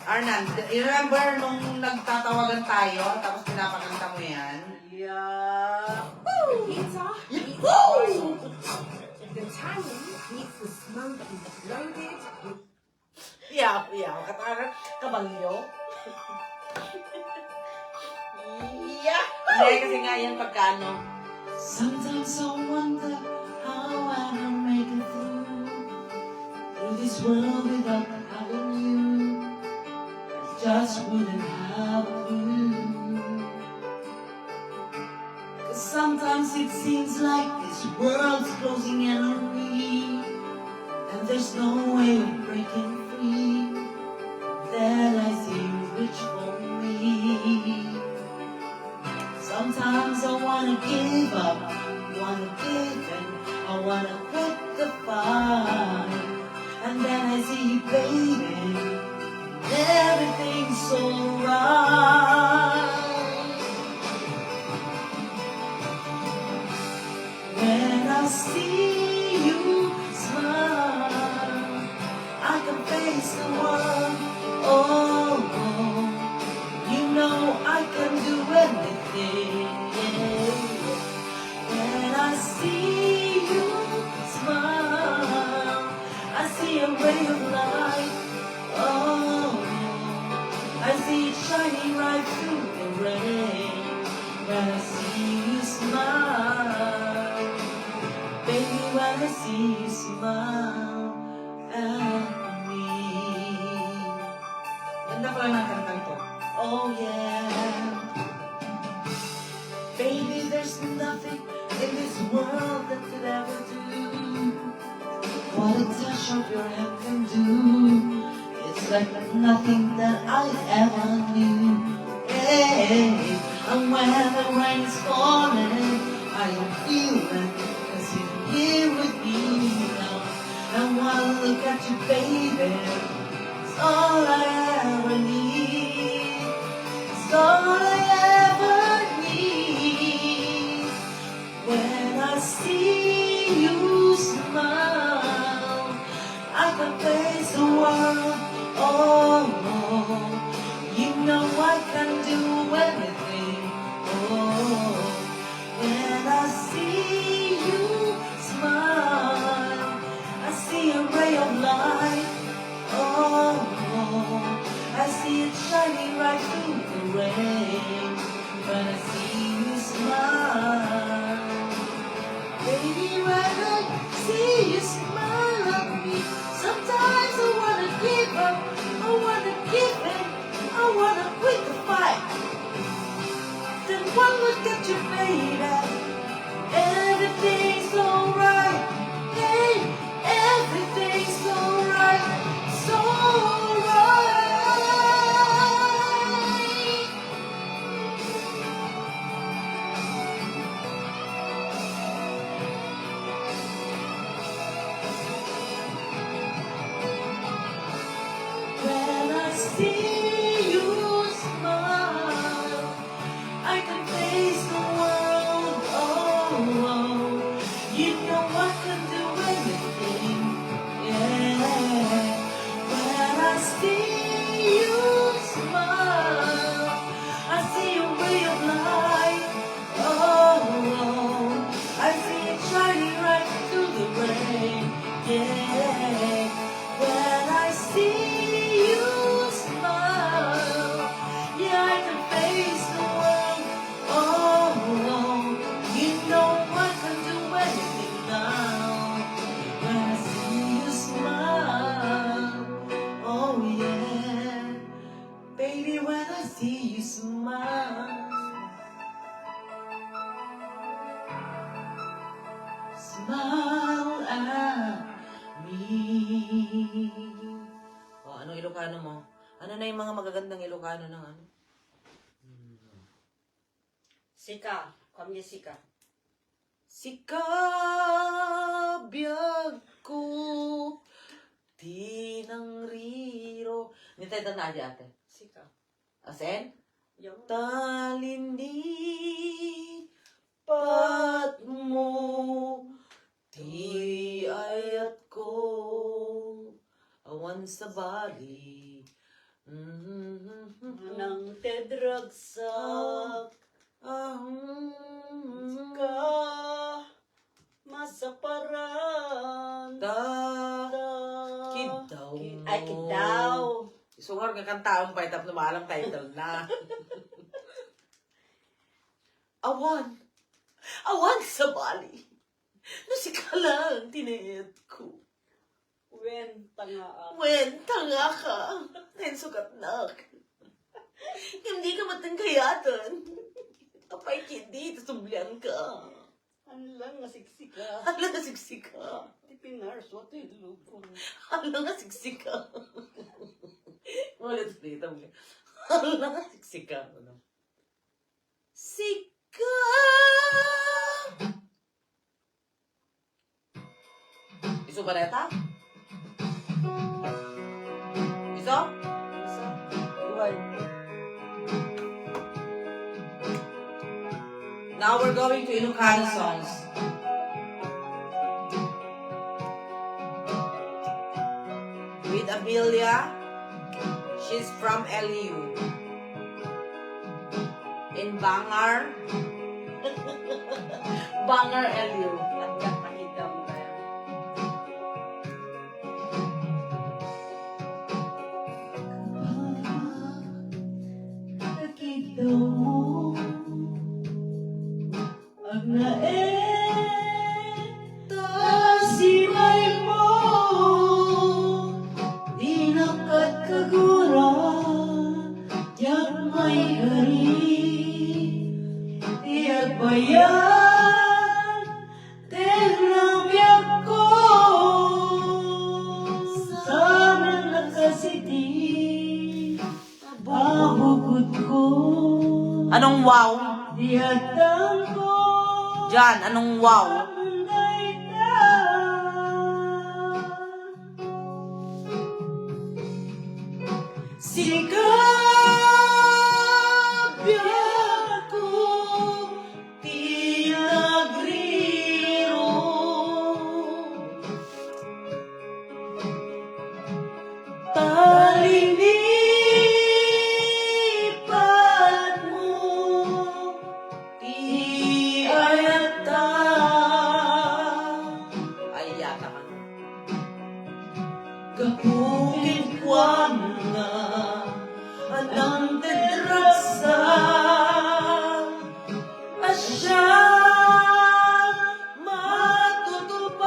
Arnan, you remember nung nagtatawagan tayo, tapos pinapakanta mo yan? Yeah. It's off. The timing needs to smoke and loaded with Yeah. Katara, kabalyo. Yeah. Hindi, kasi nga yan pagkano. Sometimes I wonder how I can make it through this world without having you. I just wouldn't have a clue. 'Cause sometimes it seems like this world's closing in on me, and there's no way of breaking free. There lies you, which for me. When I see you smile, I see a ray of light. Oh, I see it shining right through the rain. When I see you smile, baby, when I see you smile at me. Ganda pala ng kantang to. Oh yeah. Baby, there's nothing in this world that could ever do what a touch of your hand can do. It's like nothing that I ever knew. Hey, and when the rain is falling, I don't feel that because you're here with me now. And when I look at you, baby, it's all I ever need. It's all I ever need. When I see you smile, I can face the world. Oh, you know I can do anything. Oh, when I see you smile, I see a ray of light. Oh, I see it shining right through the rain. When I see you smile, baby, when I see you smile at me, sometimes I wanna give up, I wanna give in, I wanna quit the fight. Then one look at you, baby, everything's alright. Hey, everything's alright, it's alright. When I see you smile, I can face the world. Oh, you know I can do anything. Yeah. When I see you smile, I see a ray of light. Oh, I see it shining right through the rain. Yeah. When I see you smile, yeah, I can face the world. Oh, you know I can do anything now. When I see you smile, oh yeah, baby, when I see you smile, smile at me. Oh, anong Ilocano mo? Ano na yung mga magagandang Ilocano ng ano? Sika. Kami sika. Sika biyag ko tinang riro. Hindi tayo tanda di ate. Sika. Asen? Yung. Talindi pat mo ti ayat ko awan sa bali. Nang tedragsak ka masaparan Kidaw mo. Ay, kidaw. Sungar nga kantaon pa itap na maalang title na. Awan sa bali. Nasikala ang tinayad ko. Wen tanga. Wen, tanga ka. Nensukat na. Hindi ka matangkayatan. Apay kindi, tusumblian ka. Ano lang nasiksik ka. Hala nga siksik ka. Di pinars, what do you do? Hala nga siksik ka. Ulit dito. Hala nga siksik ka. Sika! Iso ba neta? Iso? Buhay. Now we're going to Ilocano songs. With Amelia. She's from LU. In Bangar. Bangar LU. Nakita mo ba yan? Nakita mo ang naetasibay mo, di nakatagura, yak may hari, tiyak bayan, tenabyak ko, sana nakasiti, babukod ko. Anong wow? Dihatang ko Jan, anong wow? Munday na Sikabya ko Tinagriro Talinipan mo Di ayata Ay, yata ka na. Kapugin kwa na Anang tedrasa Asya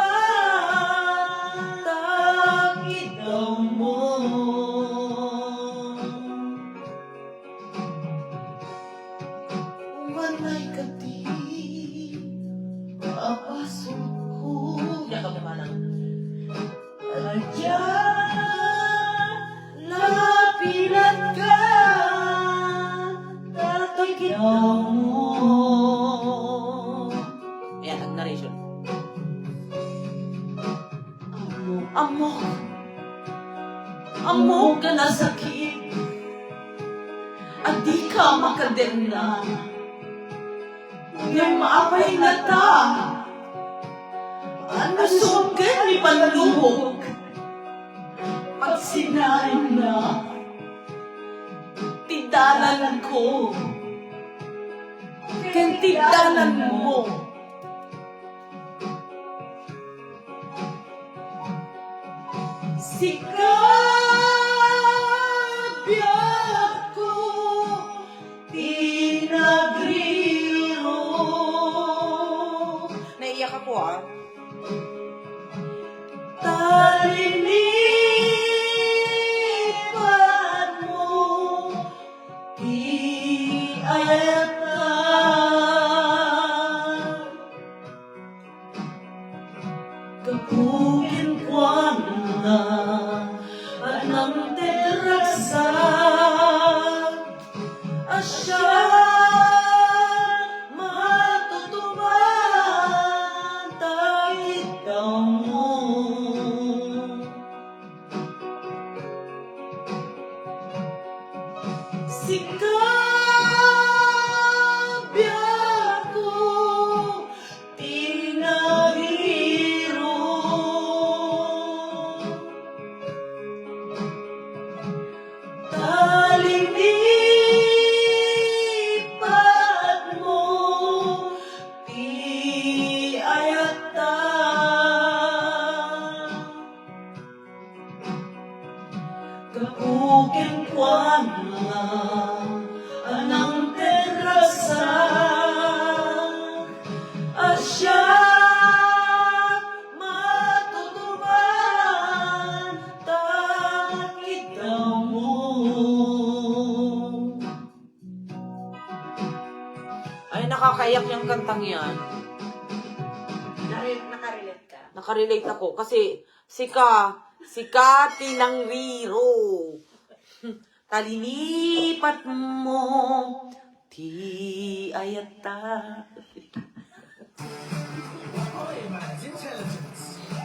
matutupad Takitaw mo Umanay ka di Papasok ko Diyan ka bumanang. Adya lapinan ka Takitaw mo Ayan, nag-narration. Amok Amok ka na sakit At di ka makadena Ngayon maapay na ta Ano sungkin ni panluhog Pag sinain na Tidalan ko Ken tidalan mo Sikabya ko Tinagriro Naiiyak ako ah. Talinipan mo Di ayata Kapugin kwa na Anang tedrasa Asya matutupad Takitaw mo Sikabya ko Tinahiro Talinipan mo Di ayata Kapugin kwa na Anang terasa Asya matutupad Takitaw mo Ay, nakakaiyak yung kantang yan. Nakarelate ka? Nakarelate ako kasi sika tinangriro. Talinipat mo, ti ayata.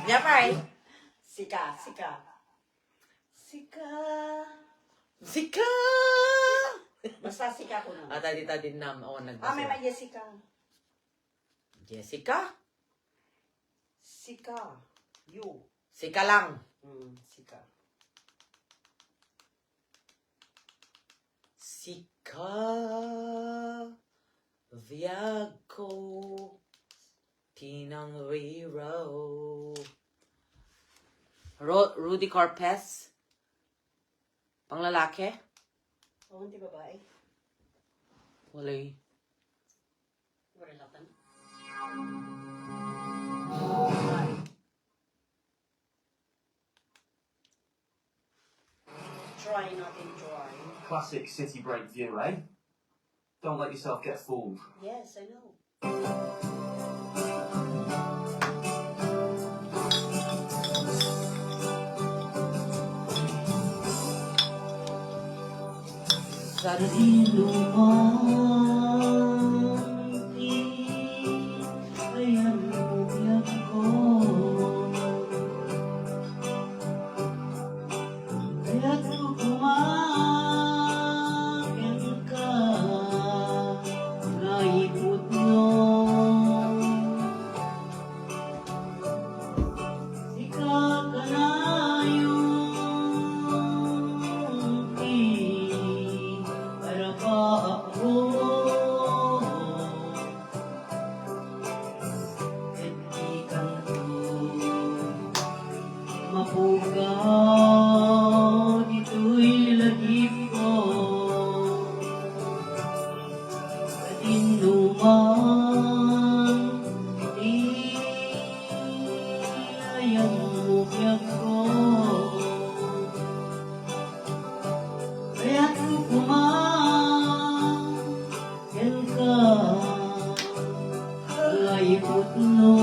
Nyapay. Sika. Sika! Basta sika ko na. Tadi nam. Oh, May nagbasa. Jessica. Jessica? Sika. You. Sika lang. Sika. Sika. Bayag ko, tinangriro. Rudy Corpez. Panglalaki? Oo, hindi babae. Walay. Wala lang. Try not enjoy. Classic city break view, eh? Don't let yourself get fooled. Yes, I know. Sa Ilumang ay ang umiyak ko. Kaya't kumakin ka, naipot mo. Sikat ka na yung para pa ako. At di kang mapugaw, dito'y lagip ko. Katinumang di ayang umiyak ko. Kaya't kumain ka, ay putno.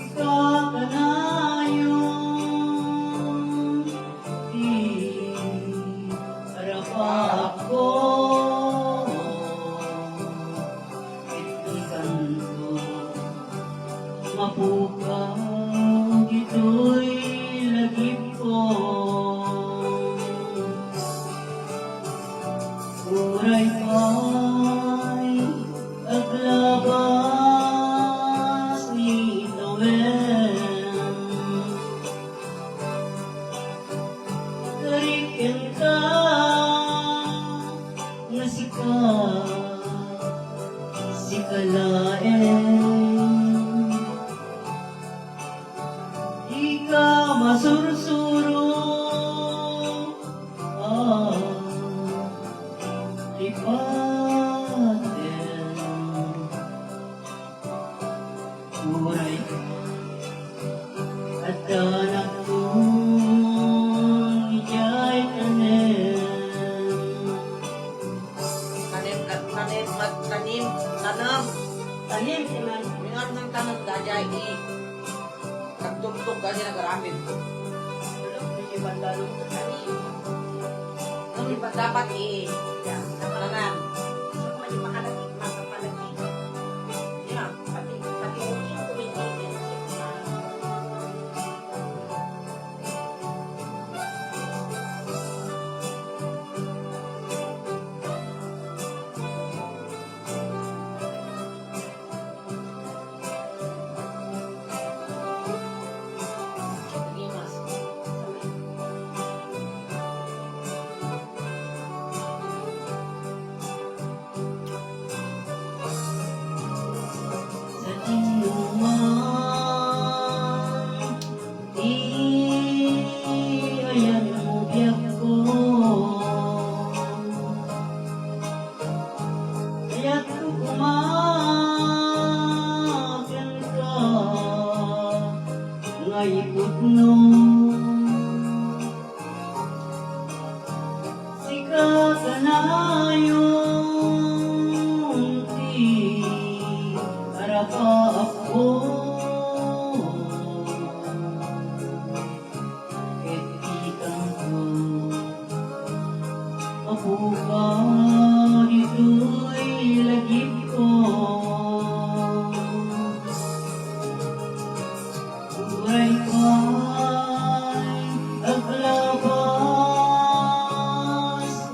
Ikaw ka na yung harap ako. Ito'y kanto, mapukaw, ito'y lagip ko. Uray pa'y paglabas ni Noel. Tarikin ka nga si kalaen. Di ka masursuro, lipatin. Uray ka at anak kong iya'y tanim. tanam. Tanim, Iman. Mingar ng tanam dajay ni. Nagtugtog kasi nagaramid. Wala, may ibang lalong sa tanim. Nung dapat tanam. So, mali makalagit, makapalagit. Yeah. Pati hindi ko maintindihan. Nagimas. Sa tinumang di ayan mo biyak ko. Kaya't kumakan ka ngayipot no. Sikat ka na yung para pa ako. Etikan ko, mapukaw, ito'y lagip ko. Uray pa'y paglabas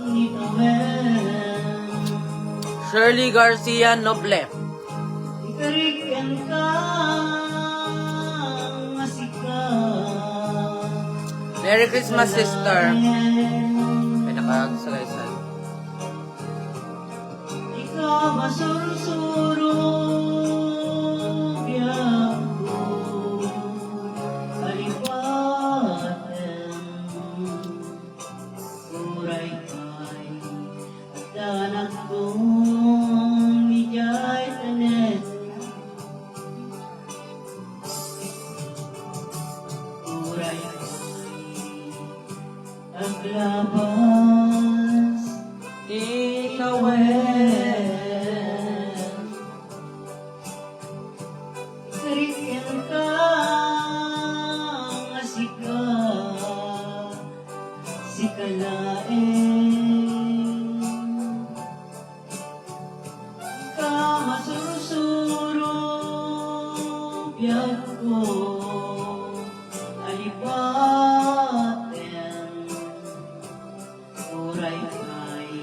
ni Noel. Shirley Garcia Noble. Ikarikan ka, masika. Merry Christmas, sister. Pinakasalaysay. akong bigay tanan. Uray aglabas ikawen. Karikin ka asika sikalain ka masusuro biyak ko alipaten uray kay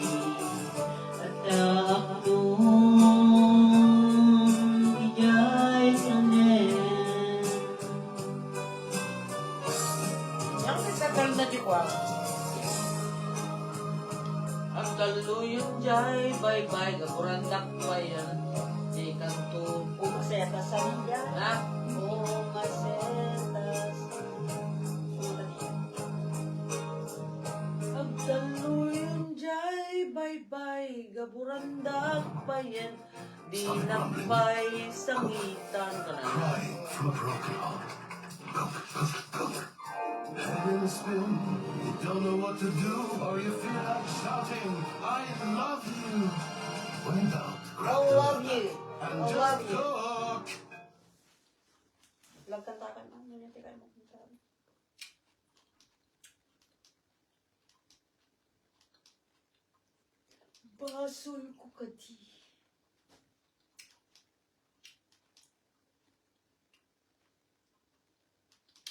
at akong ijay sanen. Yang nagtagal na di ko. Ang daluyong jay, bye-bye, gaburandak pa yan. Di kang tupo. Masetas sa mga. Na? Masetas. Ang daluyong jay, bye-bye, gaburandak pa yan. Di nakbay, sangitan ka na. Crying from a broken heart. Head in a spin, you don't know what to do, or you feel like shouting, I love you. When in doubt, grab I the love lever you. and I just love you. talk. Lagkanta ka na. Hindi kayo magkanta. Basol ko kadi.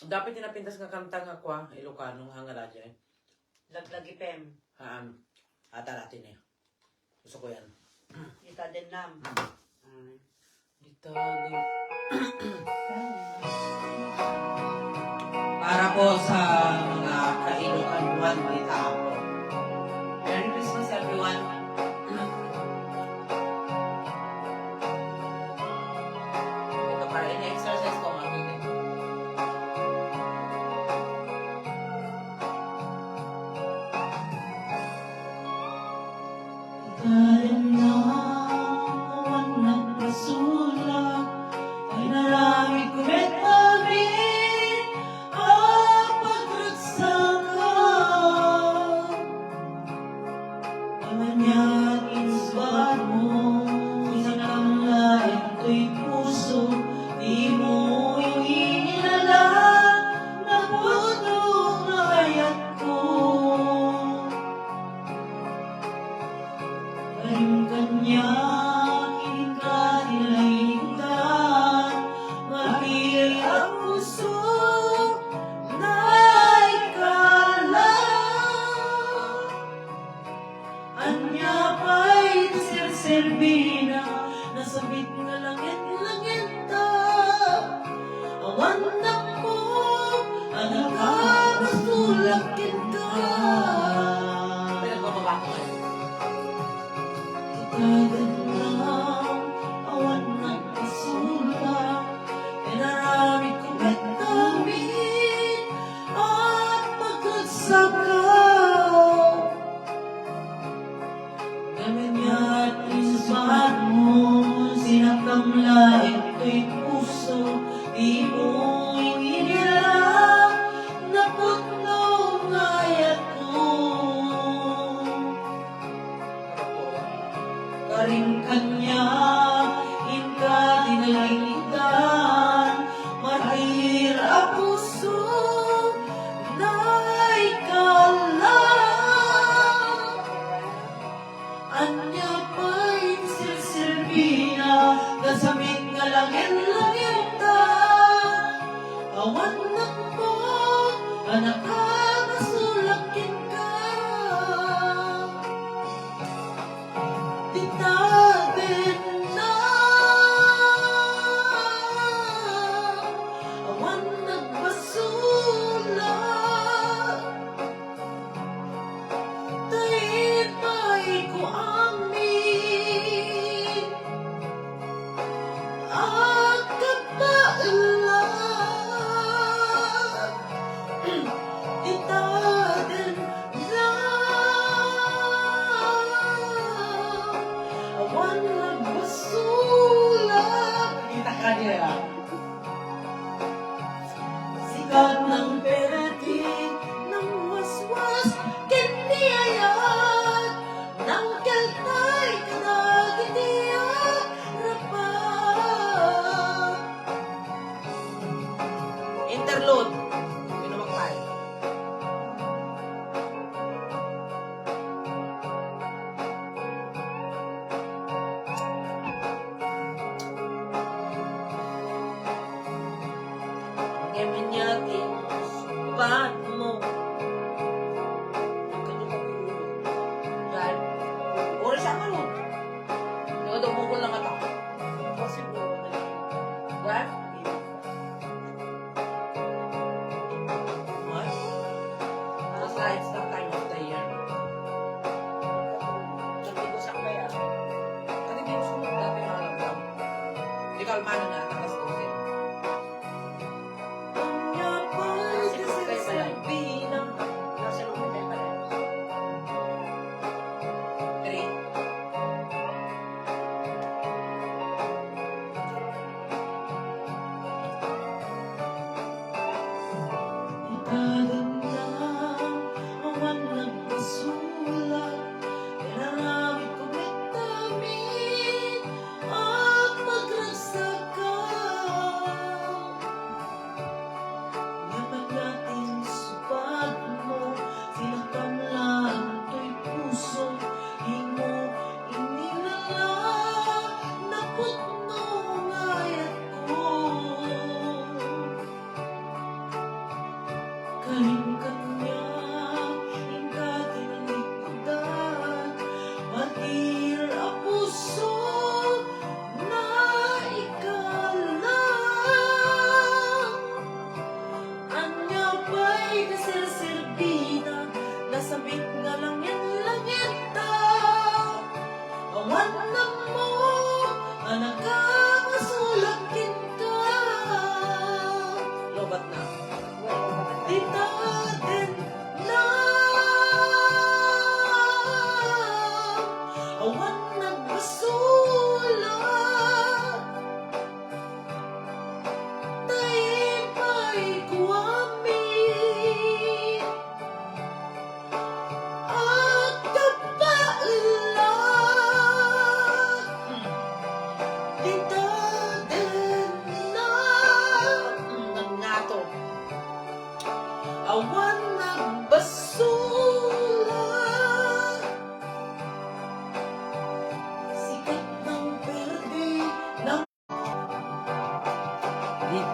Dapat tinapintas nga kanta nga kwa, Ilocano nga nga radyo eh. Laglagi pem. Ata natin eh. Gusto ko yan. Kita din nam. Dito, para po sa mga ka-Ilocanuan, dito ako. Merry Christmas everyone. Ito para in-exercise ko mga kinig. Ikalim na awan nagpasulak ay narami kumit namin ang pagkagsaka. Imanyan inswad mo, isang lahat ko'y puso, di mo yung inilala na puno ngayat ko. Karing kanya, ika nilayitan, mapili ang puso na ikala. Anya pa'y sirsirbina, nasabit nga langit-langit ta. Awan na po, anak ka, masulakin ka. Pinagbababa ko ngayon. Kagandang awan ng kasulak, pinarami ko ba't namin at pagkagsaka. Ganyan isbad mo, sinakamlain ko'y puso, di mo inila na puno ngayat ko. Karing kanya, inka dinalitan, mahirap puso na ikala. Anya pa'y sirsirbina, kasamit nga langit-langit ta. Awan na po, anak ka, masulakin ka. Titagin na awan nagbasulat, taipay ko amin at kapailan. Titagin na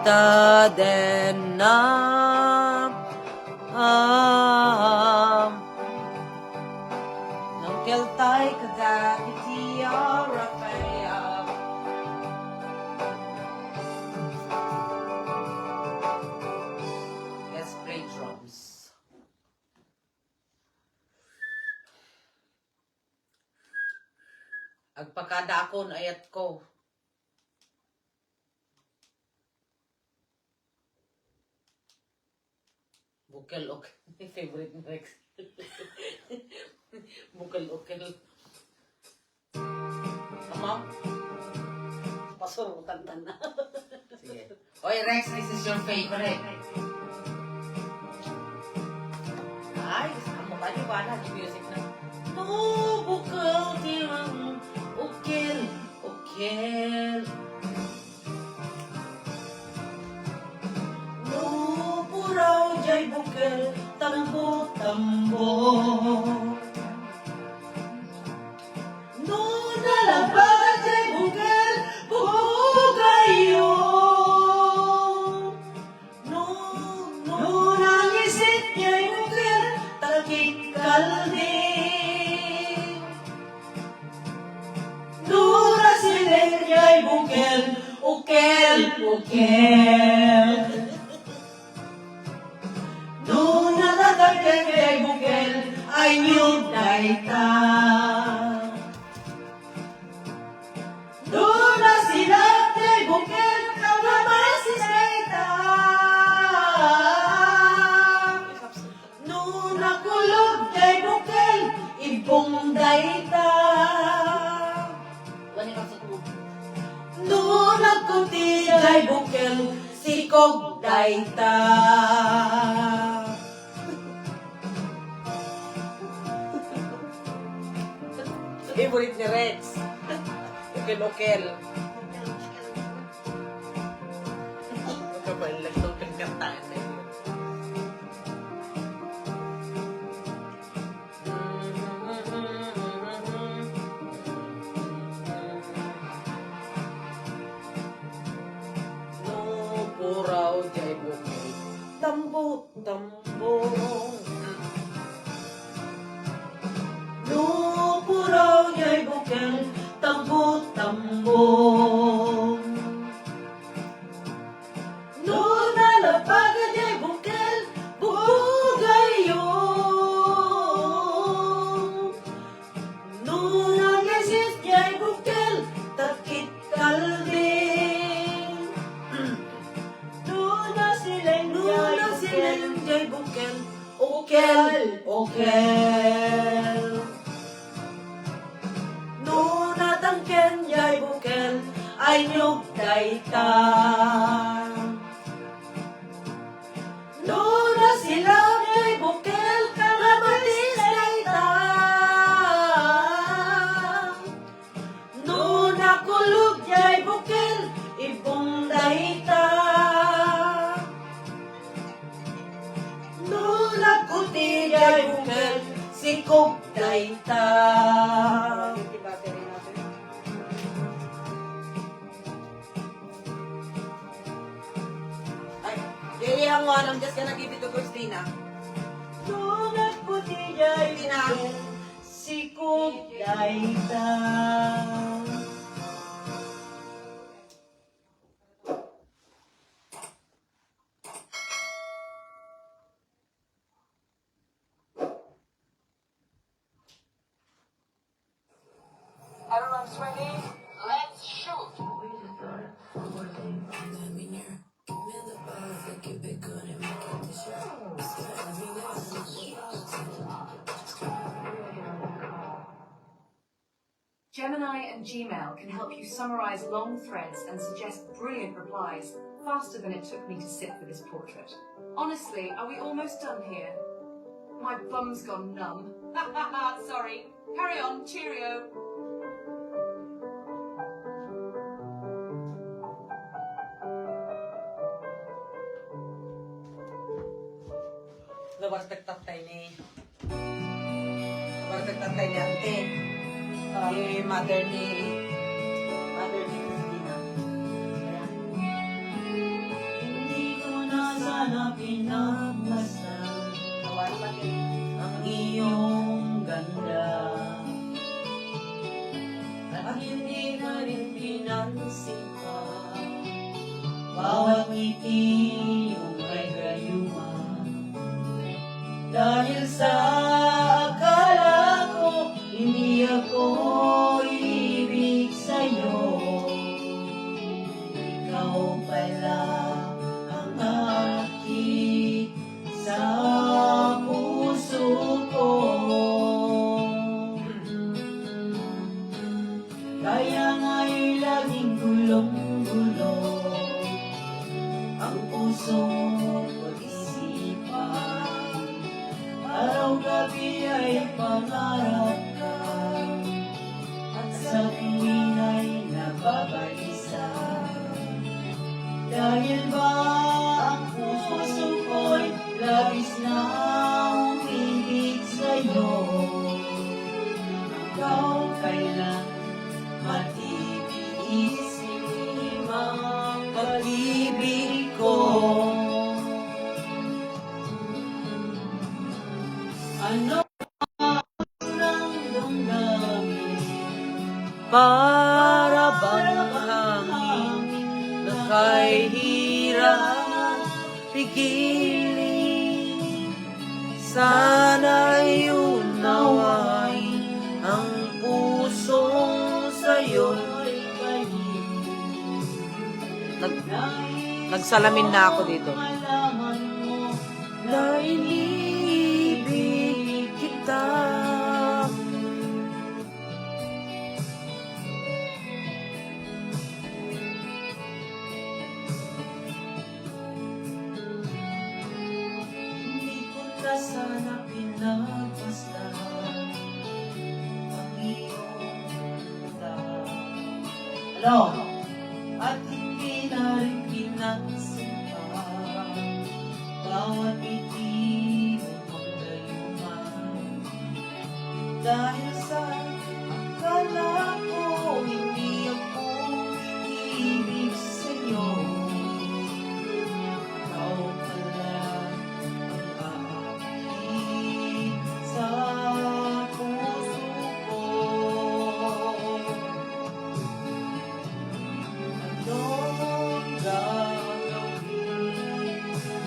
Later than now. Nungkel tay kadakiti Raphael. Let's play drums. Agpakada akon ayat ko. Bukel okel. Favorite mo Rex. Bukel okel. Ma'am? Pasurutan na. Sige. Oy Rex, this is your favorite. Ay, gusto mo ba? Di ba na? Di music na. No, bukel tirang. Okel. Okel. No, puraw jay bukel. Tambo, tambo. No, nalabas jay bukel. Bukayo. No, nangisit jay bukel. Takit kaldi. No, nasilin jay bukel. Ukel, ukel. No, nalagay jay bukel. Ay niyong daita. Doon na sila kay bukel na masisita. Noon nakulog kay bukel, ibong daita. Wani ka sa tubo. Noon nagkunti kay bukel, sikog daita. Favorite ni Rex. Okel-okel. Kabalag itong kangkantaan na yun. No, puraw, jay bukay. Tambo, tambo. No, puraw, jay bukay. Tambo, tambo. No, nalapag jay bukel, bugayo. No, nangasit jay bukel, takit kaldi. No, nasileng jay bukel, okel, okel. No, natangken jay bukel, ay nyog daita. No, nasilaw jay bukel, kamatis daita. No, nakulog jay bukel, ibong daita. No, nakuti jay bukel, sikog daita. Hindi battery natin. Ay, Jerry, hang on. I'm just gonna give it to Christina. Tunat po di jay bukel, sikog daita. Everyone's ready? Let's shoot! Gemini and Gmail can help you summarize long threads and suggest brilliant replies faster than it took me to sit for this portrait. Honestly, are we almost done here? My bum's gone numb. Sorry. Carry on. Cheerio. Nabartagtatay ni ate. Ni mother ni Christina. Ayan. gulong-gulo ang pusong pag-isipan. Araw-gabi ay pangarap ka at sa tuwing ay nababalisa. Dahil ba ang puso ko'y labis na umibig sa'yo? Ikaw kailan matibisin ang pag-ibig ko? Ano ang damdamin? Para bang hangin na kay hirap pigilin? Sana'y unawain ang pusong sa'yo'y Nagsalamin na ako dito. na inibig kita. Hindi ko na sana pinagmasdan ang iyong Hello? At hindi na rin pinagsimpa bawat itim ang dayuman. Dahil sa akala ko hindi ako ibig sa'yo, ikaw pala ang aakit sa puso ko. Anong gagawin sa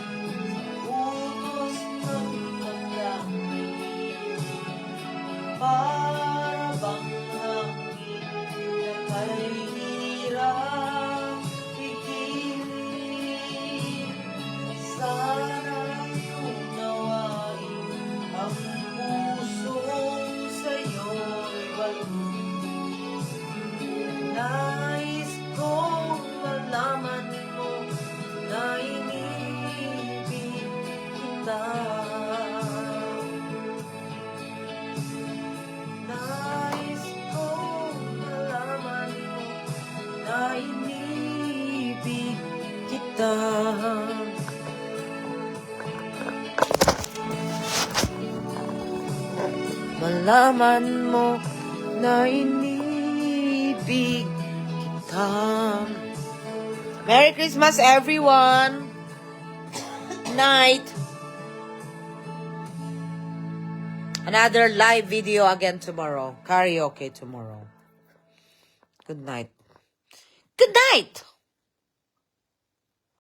utos ng pagdamit? Para bang hangin na kay hirap pigilin? Sana'y unawain ang pusong sa'yo'y walong. Nais kong malaman mo na inibig kita. Nais kong malaman mo na inibig kita. Malaman mo na inibig kita. Merry Christmas, everyone! Night! Another live video again tomorrow. Karaoke tomorrow. Good night. Good night!